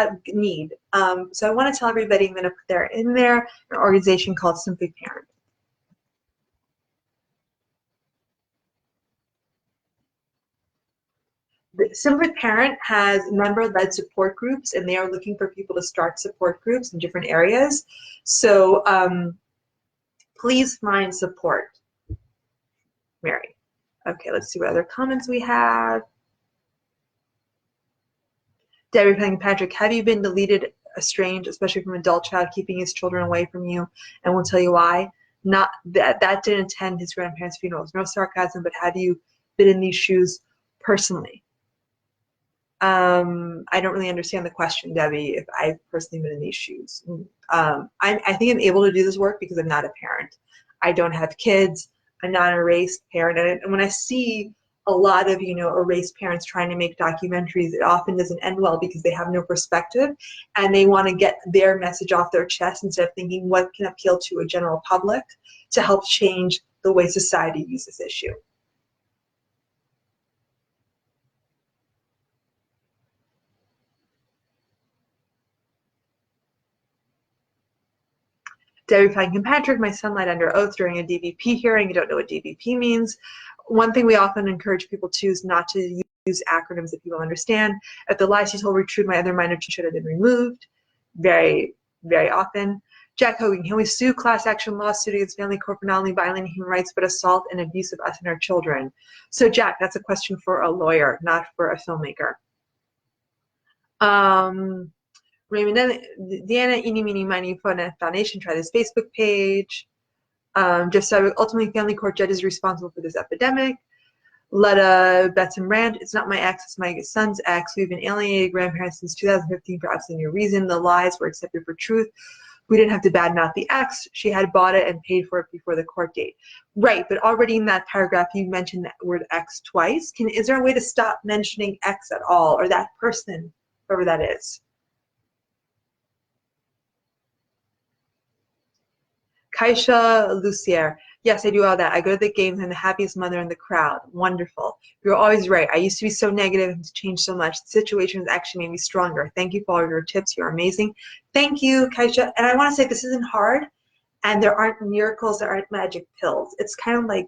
so I want to tell everybody, I'm going to put in there an organization called Simply Parent. Simply Parent has member-led support groups, and they are looking for people to start support groups in different areas. So please find support, Mary. Okay, let's see what other comments we have. Debbie Patrick, have you been deleted, estranged, especially from an adult child, keeping his children away from you, and we'll tell you why? Not that didn't attend his grandparents' funerals. No sarcasm, but have you been in these shoes personally? I don't really understand the question, Debbie, if I've personally been in these shoes. I think I'm able to do this work because I'm not a parent. I don't have kids. I'm not an erased parent. And when I see a lot of, erased parents trying to make documentaries, it often doesn't end well because they have no perspective and they want to get their message off their chest instead of thinking what can appeal to a general public to help change the way society views this issue. Debbie Patrick, my son lied under oath during a DVP hearing. You don't know what DVP means. One thing we often encourage people to is not to use acronyms that people understand. If the lies he told were true, my other minor should have been removed. Very, very often. Jack Hogan, can we sue class action lawsuit against family court for not only violating human rights, but assault and abuse of us and our children? So Jack, that's a question for a lawyer, not for a filmmaker. Raymond, Deanna, Eeny, Meeny, Miny, Foundation, try this Facebook page. Just so ultimately, family court judge is responsible for this epidemic. Letta Betson Rand, it's not my ex, it's my son's ex. We've been alienated grandparents since 2015 for absolutely no reason. The lies were accepted for truth. We didn't have to badmouth the ex. She had bought it and paid for it before the court date. Right, but already in that paragraph, you mentioned that word ex twice. Is there a way to stop mentioning ex at all, or that person, whoever that is? Kaisha Lucier. Yes, I do all that. I go to the games. I'm the happiest mother in the crowd. Wonderful. You're always right. I used to be so negative and changed so much. The situation has actually made me stronger. Thank you for all your tips. You're amazing. Thank you, Kaisha. And I want to say this isn't hard, and there aren't miracles, there aren't magic pills. It's kind of like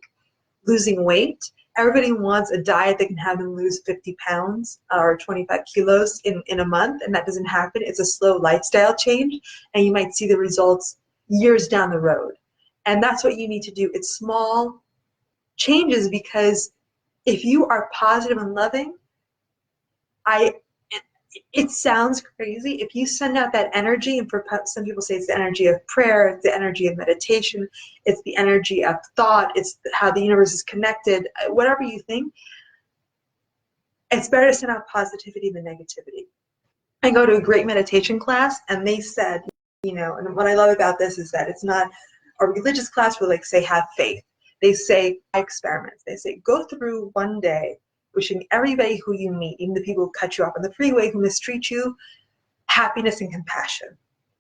losing weight. Everybody wants a diet that can have them lose 50 pounds or 25 kilos in a month, and that doesn't happen. It's a slow lifestyle change, and you might see the results years down the road. And that's what you need to do. It's small changes, because if you are positive and loving, it sounds crazy. If you send out that energy, and for some people say it's the energy of prayer, it's the energy of meditation, it's the energy of thought, it's how the universe is connected, whatever you think, it's better to send out positivity than negativity. I go to a great meditation class, and they said, and what I love about this is that it's not a religious class where, like, say, have faith. They say experiments. They say, go through one day wishing everybody who you meet, even the people who cut you off on the freeway, who mistreat you, happiness and compassion.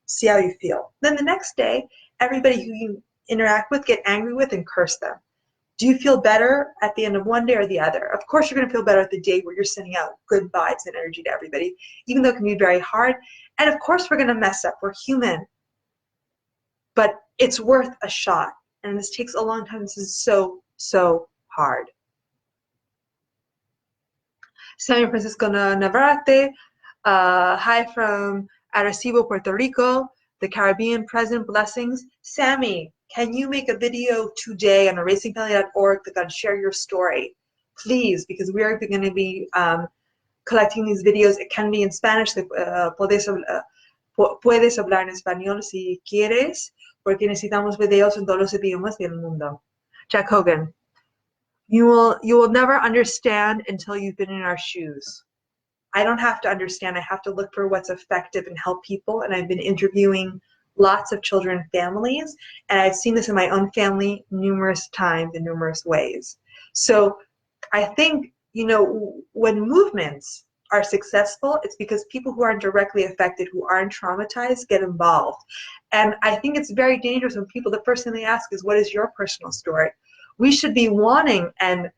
See how you feel. Then the next day, everybody who you interact with, get angry with and curse them. Do you feel better at the end of one day or the other? Of course, you're going to feel better at the day where you're sending out good vibes and energy to everybody, even though it can be very hard. And of course, we're going to mess up. We're human. But it's worth a shot. And this takes a long time. This is so, so hard. San Francisco Navarrete. Hi from Arecibo, Puerto Rico, the Caribbean. Present. Blessings. Sammy, can you make a video today on erasingfamily.org to share your story? Please, because we are going to be collecting these videos. It can be in Spanish. Puedes hablar en español si quieres, porque necesitamos videos en todos los idiomas del mundo. Jack Hogan. You will never understand until you've been in our shoes. I don't have to understand. I have to look for what's effective and help people. And I've been interviewing lots of children and families, and I've seen this in my own family numerous times in numerous ways. So I think, when movements are successful, it's because people who aren't directly affected, who aren't traumatized, get involved. And I think it's very dangerous when people, the first thing they ask is, what is your personal story? We should be wanting and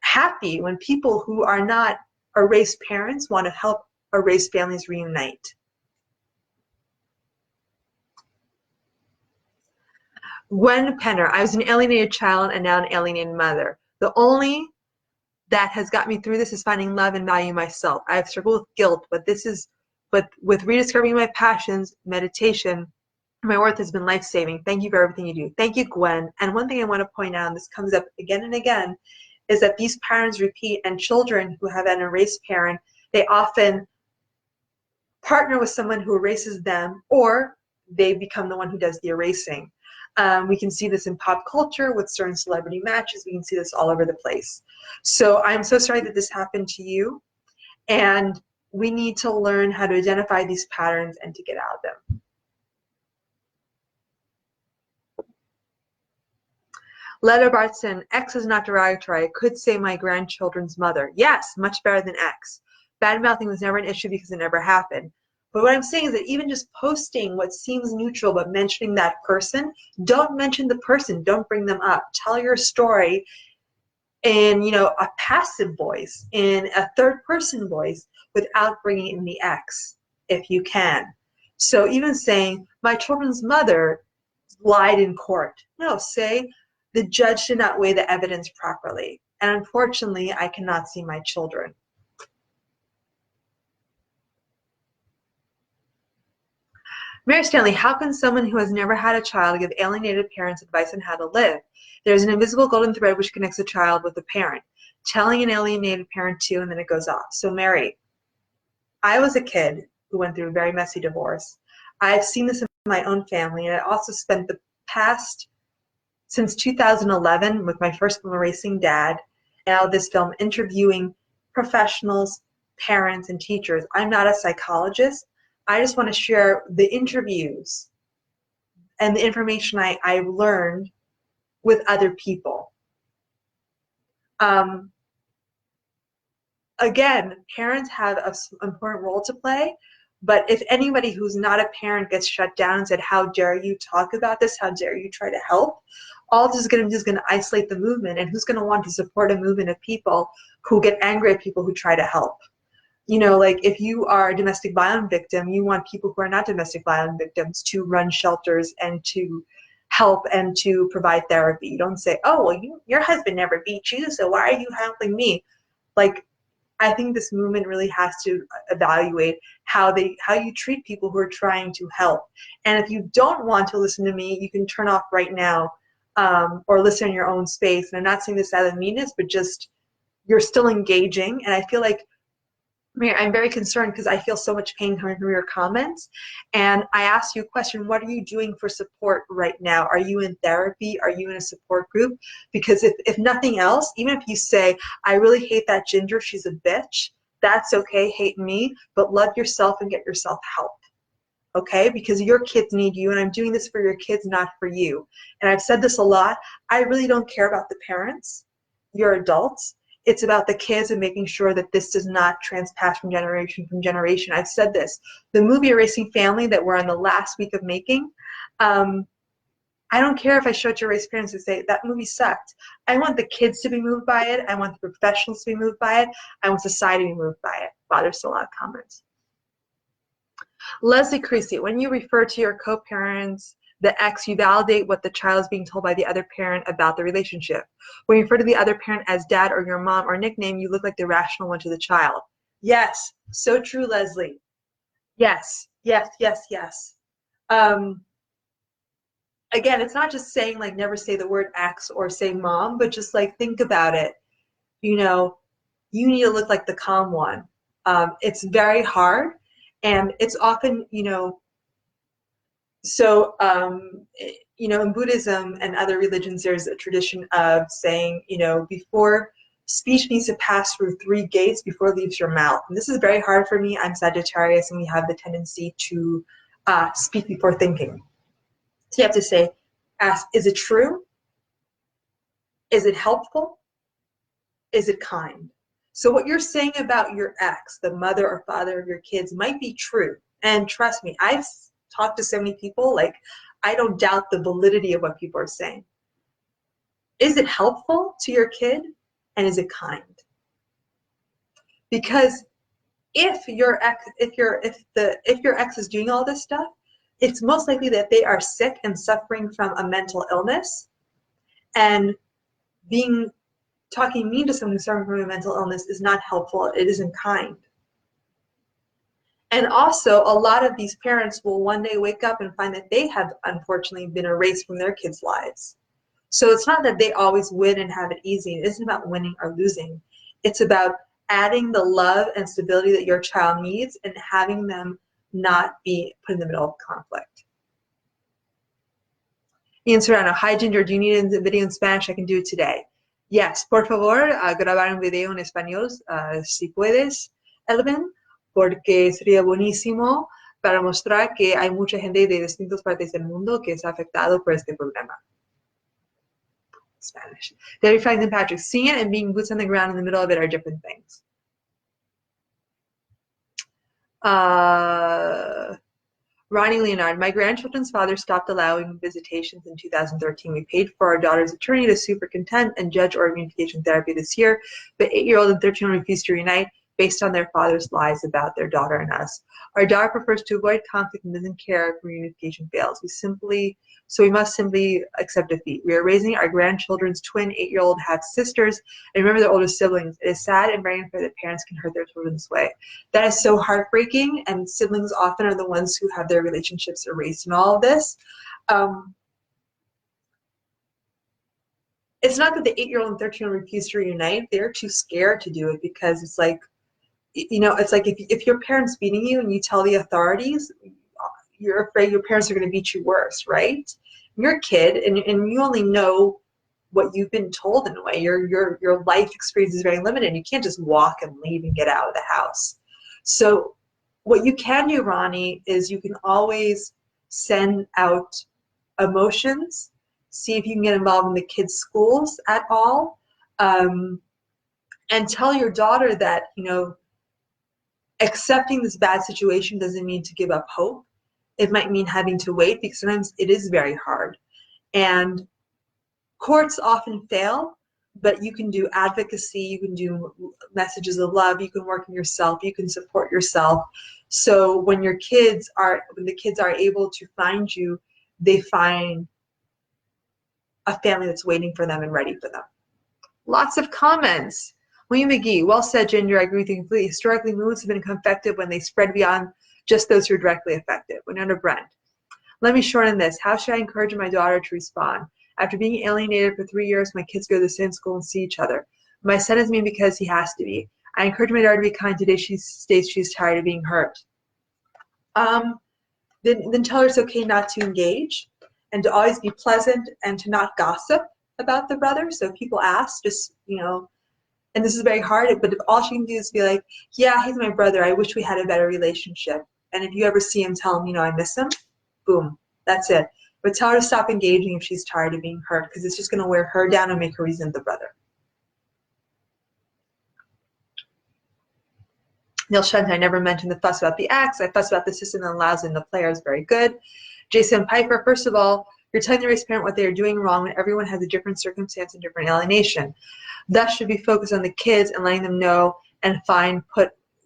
happy when people who are not erased parents want to help erased families reunite. Gwen Penner, I was an alienated child and now an alienated mother. The only that has got me through this is finding love and value myself. I have struggled with guilt, but with rediscovering my passions, meditation, my worth has been life-saving. Thank you for everything you do. Thank you, Gwen. And one thing I want to point out, and this comes up again and again, is that these patterns repeat, and children who have an erased parent, they often partner with someone who erases them, or they become the one who does the erasing. We can see this in pop culture with certain celebrity matches. We can see this all over the place. So I'm so sorry that this happened to you, and we need to learn how to identify these patterns and to get out of them. Letta Bartson, X is not derogatory. I could say my grandchildren's mother. Yes, much better than X. Bad mouthing was never an issue because it never happened. But what I'm saying is that even just posting what seems neutral but mentioning that person, don't mention the person. Don't bring them up. Tell your story in a passive voice, in a third person voice, without bringing in the X, if you can. So even saying my children's mother lied in court. No, say the judge did not weigh the evidence properly, and unfortunately I cannot see my children. Mary Stanley, how can someone who has never had a child give alienated parents advice on how to live? There's an invisible golden thread which connects a child with a parent. Telling an alienated parent too, and then it goes off. So Mary, I was a kid who went through a very messy divorce. I've seen this in my own family, and I also spent the past since 2011 with my first film, Erasing Dad, and now this film, interviewing professionals, parents, and teachers. I'm not a psychologist. I just want to share the interviews and the information I've learned with other people. Again, parents have an important role to play, but if anybody who's not a parent gets shut down and said, how dare you talk about this, how dare you try to help, all this is going to do is going to isolate the movement, and who's going to want to support a movement of people who get angry at people who try to help? You know, like if you are a domestic violence victim, you want people who are not domestic violence victims to run shelters and to help and to provide therapy. You don't say, oh, well, your husband never beat you, so why are you helping me? Like, I think this movement really has to evaluate how you treat people who are trying to help. And if you don't want to listen to me, you can turn off right now, or listen in your own space. And I'm not saying this out of meanness, but just you're still engaging. And I feel like, I'm very concerned because I feel so much pain coming from your comments. And I asked you a question, what are you doing for support right now? Are you in therapy? Are you in a support group? Because if nothing else, even if you say, I really hate that Ginger, she's a bitch, that's okay, hate me, but love yourself and get yourself help. Okay? Because your kids need you, and I'm doing this for your kids, not for you. And I've said this a lot, I really don't care about the parents. You're adults. It's about the kids and making sure that this does not transpass from generation. I've said this. The movie Erasing Family that we're on the last week of making, I don't care if I show it to erased parents and say, that movie sucked. I want the kids to be moved by it. I want the professionals to be moved by it. I want society to be moved by it. Wow, there's a lot of comments. Leslie Creasy, when you refer to your co-parents, the ex, you validate what the child is being told by the other parent about the relationship. When you refer to the other parent as dad or your mom or nickname, you look like the rational one to the child. Yes, so true, Leslie. Yes, yes, yes, yes. Again, it's not just saying like never say the word ex or say mom, but just like think about it. You know, you need to look like the calm one. It's very hard, and it's often, so, in Buddhism and other religions, there's a tradition of saying, before speech needs to pass through 3 gates before it leaves your mouth. And this is very hard for me. I'm Sagittarius, and we have the tendency to speak before thinking. So you have to ask, is it true? Is it helpful? Is it kind? So what you're saying about your ex, the mother or father of your kids, might be true. And trust me, I've talked to so many people, like, I don't doubt the validity of what people are saying. Is it helpful to your kid? And is it kind? Because if your ex is doing all this stuff, it's most likely that they are sick and suffering from a mental illness, and talking mean to someone who's suffering from a mental illness is not helpful. It isn't kind. And also, a lot of these parents will one day wake up and find that they have unfortunately been erased from their kids' lives. So it's not that they always win and have it easy. It isn't about winning or losing. It's about adding the love and stability that your child needs and having them not be put in the middle of conflict. Ian Serrano, hi Ginger, do you need a video in Spanish? I can do it today. Yes, por favor, grabar un video en español, si puedes, Elvin, porque sería buenísimo para mostrar que hay mucha gente de distintas partes del mundo que es afectado por este problema. Spanish. Debbie Franklin Patrick, seeing it and being boots on the ground in the middle of it are different things. Ronnie Leonard, my grandchildren's father stopped allowing visitations in 2013. We paid for our daughter's attorney to sue for contempt and judge or reunification therapy this year, but 8-year-old and 13-year-old refused to reunite based on their father's lies about their daughter and us. Our daughter prefers to avoid conflict and doesn't care if reunification fails. We must simply accept defeat. We are raising our grandchildren's twin 8-year-old half sisters and remember their older siblings. It is sad and very unfair that parents can hurt their children this way. That is so heartbreaking, and siblings often are the ones who have their relationships erased in all of this. It's not that the 8-year-old and 13-year-old refuse to reunite. They're too scared to do it because it's like, it's like if your parent's beating you and you tell the authorities, you're afraid your parents are going to beat you worse, right? you're a kid and you only know what you've been told in a way. Your life experience is very limited. You can't just walk and leave and get out of the house. So what you can do, Ronnie, is you can always send out emotions, see if you can get involved in the kids' schools at all, and tell your daughter that, accepting this bad situation doesn't mean to give up hope. It might mean having to wait, because sometimes it is very hard. And courts often fail, but you can do advocacy, you can do messages of love, you can work on yourself, you can support yourself. So when the kids are able to find you, they find a family that's waiting for them and ready for them. Lots of comments. William McGee, well said, Ginger. I agree with you completely. Historically, moods have become effective when they spread beyond just those who are directly affected. Winona Brent. Let me shorten this. How should I encourage my daughter to respond? After being alienated for 3 years, my kids go to the same school and see each other. My son is mean because he has to be. I encourage my daughter to be kind today. She states she's tired of being hurt. Then tell her it's okay not to engage, and to always be pleasant, and to not gossip about the brother. So if people ask, just, and this is very hard, but if all she can do is be like, yeah, he's my brother, I wish we had a better relationship. And if you ever see him, tell him, I miss him. Boom, that's it. But tell her to stop engaging if she's tired of being hurt, because it's just going to wear her down and make her resent the brother. Neil Shunt, I never mentioned the fuss about the acts. I fuss about the system that allows in the players. Very good. Jason Piper, first of all, you're telling the race parent what they are doing wrong when everyone has a different circumstance and different alienation. Thus should be focused on the kids and letting them know and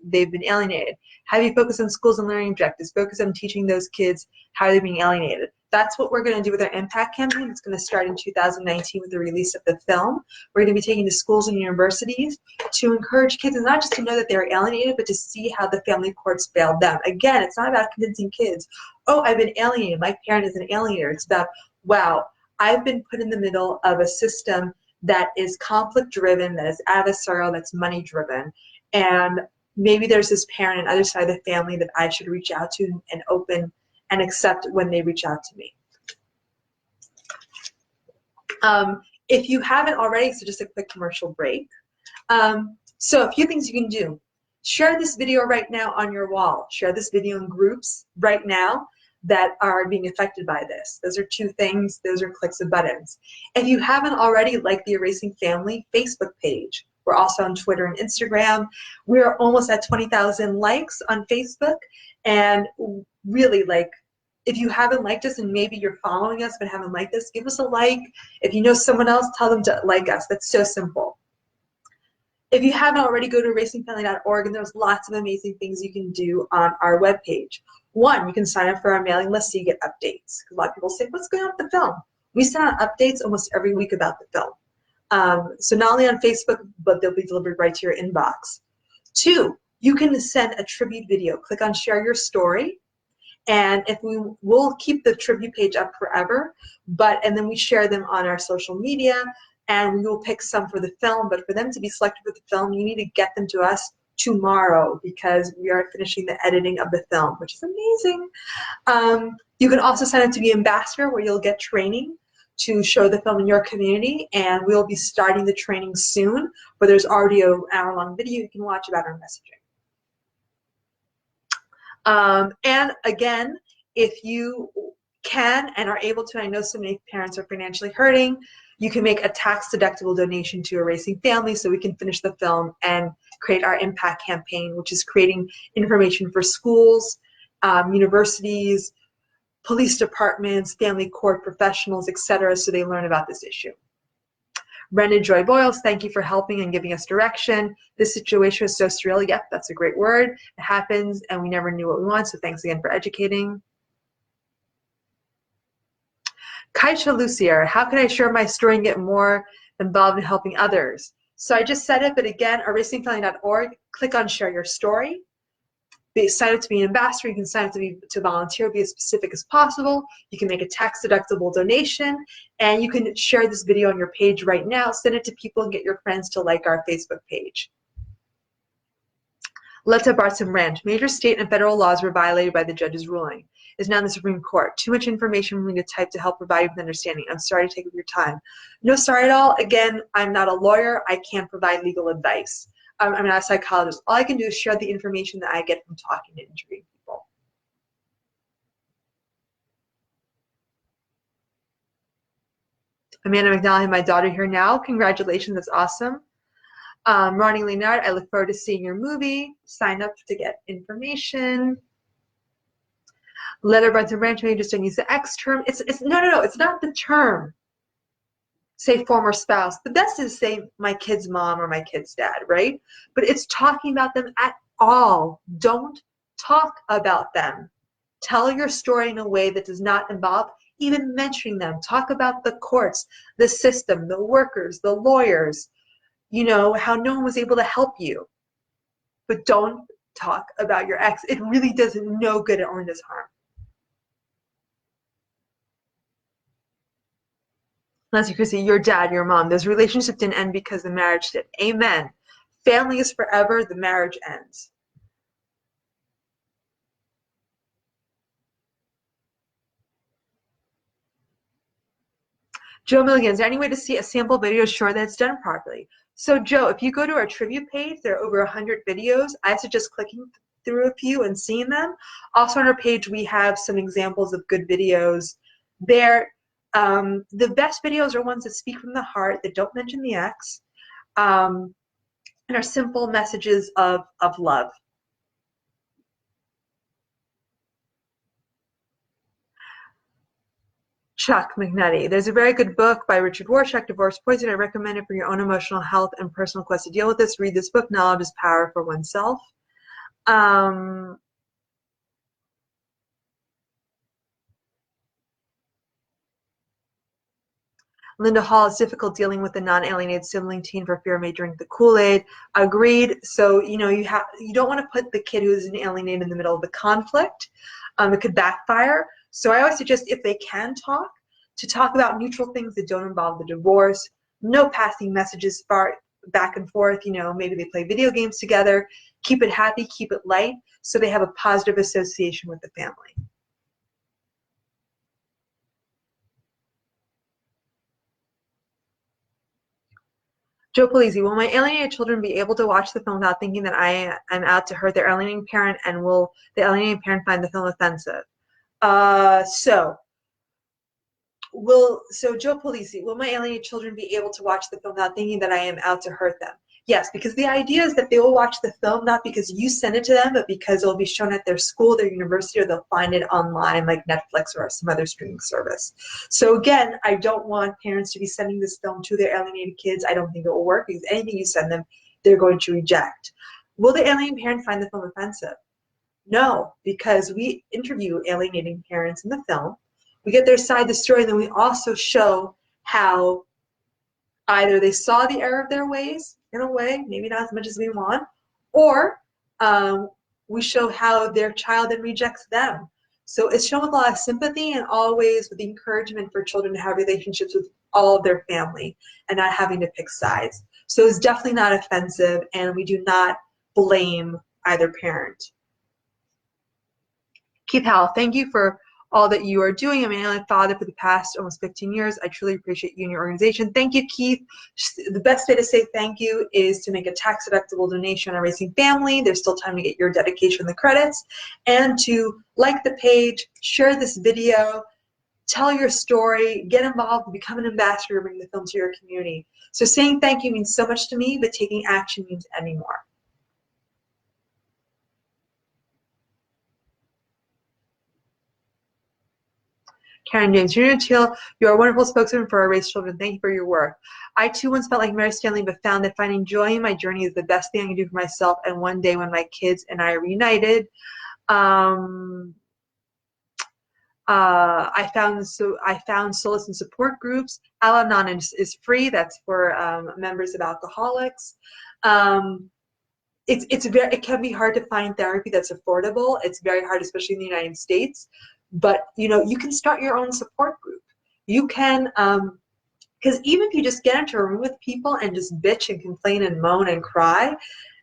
they've been alienated. Have you focus on schools and learning objectives? Focus on teaching those kids how they're being alienated. That's what we're going to do with our impact campaign. It's going to start in 2019 with the release of the film. We're going to be taking to schools and universities to encourage kids, and not just to know that they're alienated, but to see how the family courts failed them. Again, it's not about convincing kids, oh, I've been alienated, my parent is an alienator. It's about, wow, I've been put in the middle of a system that is conflict-driven, that is adversarial, that's money-driven, and maybe there's this parent on the other side of the family that I should reach out to and open and accept when they reach out to me. If you haven't already, so just a quick commercial break. So a few things you can do. Share this video right now on your wall. Share this video in groups right now that are being affected by this. Those are two things. Those are clicks of buttons. If you haven't already, like the Erasing Family Facebook page. We're also on Twitter and Instagram. We're almost at 20,000 likes on Facebook. And really, if you haven't liked us, and maybe you're following us but haven't liked us, give us a like. If you know someone else, tell them to like us. That's so simple. If you haven't already, go to erasingfamily.org, and there's lots of amazing things you can do on our webpage. One, you can sign up for our mailing list so you get updates. A lot of people say, what's going on with the film? We send out updates almost every week about the film. So not only on Facebook, but they'll be delivered right to your inbox. Two, you can send a tribute video. Click on Share Your Story. And we'll keep the tribute page up forever, and then we share them on our social media, and we will pick some for the film. But for them to be selected for the film, you need to get them to us tomorrow, because we are finishing the editing of the film, which is amazing. You can also sign up to be ambassador, where you'll get training to show the film in your community, and we'll be starting the training soon, where there's already an hour-long video you can watch about our messaging. And again, if you can and are able to, I know so many parents are financially hurting, you can make a tax-deductible donation to Erasing Family so we can finish the film and create our impact campaign, which is creating information for schools, universities, police departments, family court professionals, etc., so they learn about this issue. Brenda Joy Boyles, thank you for helping and giving us direction. This situation is so surreal. Yep, that's a great word. It happens, and we never knew what we want, so thanks again for educating. Kaisha Lucier, how can I share my story and get more involved in helping others? So I just said it, but again, erasingfamily.org, click on Share Your Story. Sign up to be an ambassador. You can sign up to volunteer, be as specific as possible. You can make a tax-deductible donation, and you can share this video on your page right now. Send it to people and get your friends to like our Facebook page. Leta Barton Ranch, major state and federal laws were violated by the judge's ruling. is now in the Supreme Court. Too much information for me to type to help provide you with understanding. I'm sorry to take up your time. No, sorry at all. Again, I'm not a lawyer. I can't provide legal advice. I'm not a psychologist. All I can do is share the information that I get from talking and interviewing people. Amanda McDonald, my daughter here now. Congratulations, that's awesome. Ronnie Leonard, I look forward to seeing your movie. Sign up to get information. Letter Brunson Branch, maybe just don't use the X term. No, it's not the term. Say former spouse. The best is say my kid's mom or my kid's dad, right? But it's talking about them at all. Don't talk about them. Tell your story in a way that does not involve even mentioning them. Talk about the courts, the system, the workers, the lawyers, you know, how no one was able to help you. But don't talk about your ex. It really does no good. It only does harm. Leslie Chrissy, your dad, your mom, those relationships didn't end because the marriage did. Amen. Family is forever, the marriage ends. Joe Milligan, is there any way to see a sample video to show that it's done properly? So Joe, if you go to our trivia page, there are over 100 videos. I suggest clicking through a few and seeing them. Also on our page, we have some examples of good videos there. The best videos are ones that speak from the heart, that don't mention the ex, and are simple messages of love. Chuck McNutty. There's a very good book by Richard Warshak, Divorce Poison. I recommend it for your own emotional health and personal quest to deal with this. Read this book, Knowledge is Power for Oneself. Linda Hall, it's difficult dealing with the non-alienated sibling teen for fear may drink the Kool-Aid. Agreed. So, you know, you don't want to put the kid who's an alienated in the middle of the conflict. It could backfire. So I always suggest, if they can talk, to talk about neutral things that don't involve the divorce. No passing messages far back and forth. You know, maybe they play video games together. Keep it happy, keep it light, so they have a positive association with the family. Joe Polizzi, will my alienated children be able to watch the film without thinking that I am out to hurt their alienating parent, and will the alienating parent find the film offensive? So Joe Polizzi, will my alienated children be able to watch the film without thinking that I am out to hurt them? Yes, because the idea is that they will watch the film not because you send it to them, but because it will be shown at their school, their university, or they'll find it online like Netflix or some other streaming service. So again, I don't want parents to be sending this film to their alienated kids. I don't think it will work, because anything you send them, they're going to reject. Will the alienating parent find the film offensive? No, because we interview alienating parents in the film. We get their side of the story, and then we also show how either they saw the error of their ways in a way, maybe not as much as we want, or we show how their child then rejects them. So it's shown with a lot of sympathy, and always with the encouragement for children to have relationships with all of their family and not having to pick sides. So it's definitely not offensive, and we do not blame either parent. Keith Howell, thank you for all that you are doing. I'm an alien father for the past almost 15 years. I truly appreciate you and your organization. Thank you, Keith. The best way to say thank you is to make a tax-deductible donation on Erasing Family. There's still time to get your dedication in the credits, and to like the page, share this video, tell your story, get involved, and become an ambassador, bring the film to your community. So saying thank you means so much to me, but taking action means any more. Karen James, you're a wonderful spokesman for our race children. Thank you for your work. I too once felt like Mary Stanley, but found that finding joy in my journey is the best thing I can do for myself. And one day when my kids and I are reunited, I found solace in support groups. Al-Anon is free. That's for members of alcoholics. It can be hard to find therapy that's affordable. It's very hard, especially in the United States. But you know, you can start your own support group. You can, because even if you just get into a room with people and just bitch and complain and moan and cry,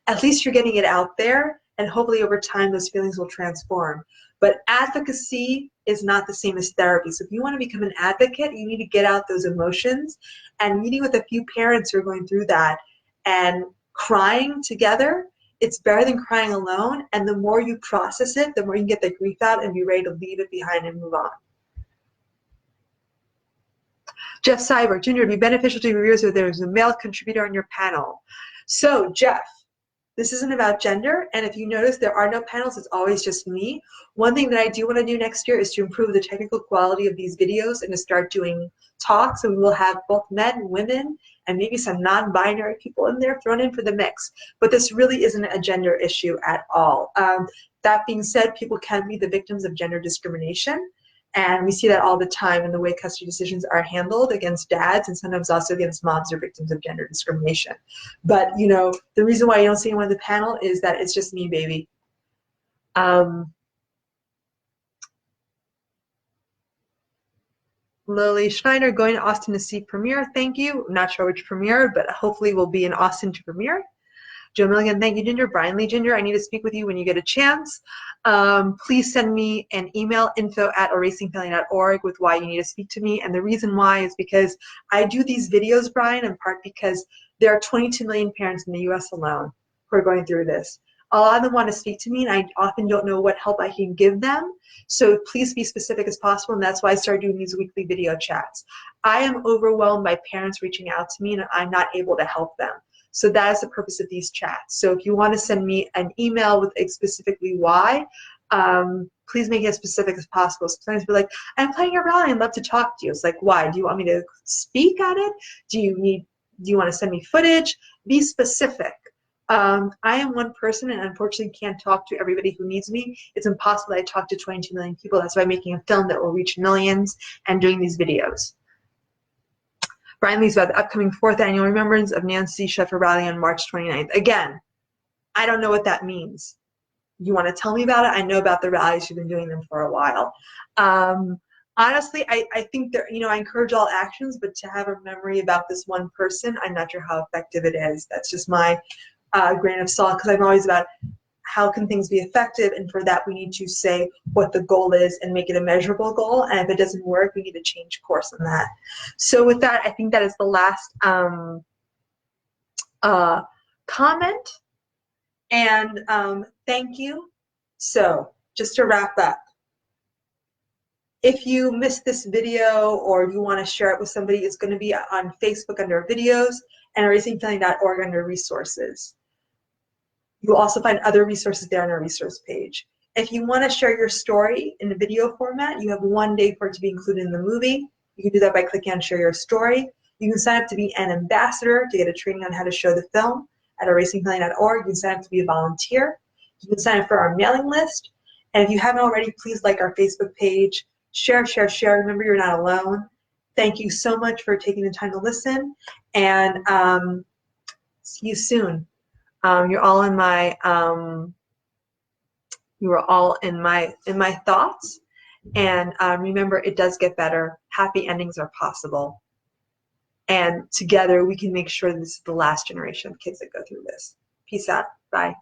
at least you're getting it out there, and hopefully over time those feelings will transform. But advocacy is not the same as therapy. So if you want to become an advocate, you need to get out those emotions, and meeting with a few parents who are going through that and crying together, it's better than crying alone. And the more you process it, the more you can get the grief out and be ready to leave it behind and move on. Jeff Cyber, Ginger, it'd be beneficial to your viewers if there's a male contributor on your panel. So Jeff, this isn't about gender, and if you notice there are no panels, it's always just me. One thing that I do want to do next year is to improve the technical quality of these videos and to start doing talks, and we will have both men, women, and maybe some non-binary people in there thrown in for the mix. But this really isn't a gender issue at all. That being said, people can be the victims of gender discrimination. And we see that all the time in the way custody decisions are handled against dads, and sometimes also against moms or victims of gender discrimination. But, you know, the reason why you don't see anyone on the panel is that it's just me, baby. Lily Schneider, going to Austin to see premiere. Thank you. I'm not sure which premiere, but hopefully we'll be in Austin to premiere. Joe Milligan, thank you, Ginger. Brian Lee, Ginger, I need to speak with you when you get a chance. Please send me an email, info@erasingfamily.org, with why you need to speak to me. And the reason why is because I do these videos, Brian, in part because there are 22 million parents in the US alone who are going through this. A lot of them want to speak to me, and I often don't know what help I can give them. So please be specific as possible, and that's why I started doing these weekly video chats. I am overwhelmed by parents reaching out to me, and I'm not able to help them. So that is the purpose of these chats. So if you want to send me an email with specifically why, please make it as specific as possible. Sometimes be like, I'm planning a rally, I'd love to talk to you. It's like, why? Do you want me to speak at it? Do you want to send me footage? Be specific. I am one person and unfortunately can't talk to everybody who needs me. It's impossible that I talk to 22 million people. That's why I'm making a film that will reach millions and doing these videos. Brian Lee's about the upcoming 4th annual Remembrance of Nancy Sheffer rally on March 29th. Again, I don't know what that means. You want to tell me about it? I know about the rallies. You've been doing them for a while. Honestly, I think that, you know, I encourage all actions, but to have a memory about this one person, I'm not sure how effective it is. That's just my grain of salt, because I'm always about how can things be effective, and for that we need to say what the goal is and make it a measurable goal, and if it doesn't work, we need to change course on that. So with that, I think that is the last comment, and thank you. So just to wrap up, if you missed this video or you want to share it with somebody, it's going to be on Facebook under videos and erasingfamily.org under resources. You will also find other resources there on our resource page. If you want to share your story in a video format, you have 1 day for it to be included in the movie. You can do that by clicking on Share Your Story. You can sign up to be an ambassador to get a training on how to show the film at erasingfamily.org. You can sign up to be a volunteer. You can sign up for our mailing list. And if you haven't already, please like our Facebook page. Share, share, share. Remember, you're not alone. Thank you so much for taking the time to listen, and see you soon. You're all in my you are all in my thoughts, and remember, it does get better. Happy endings are possible, and together we can make sure this is the last generation of kids that go through this. Peace out. Bye.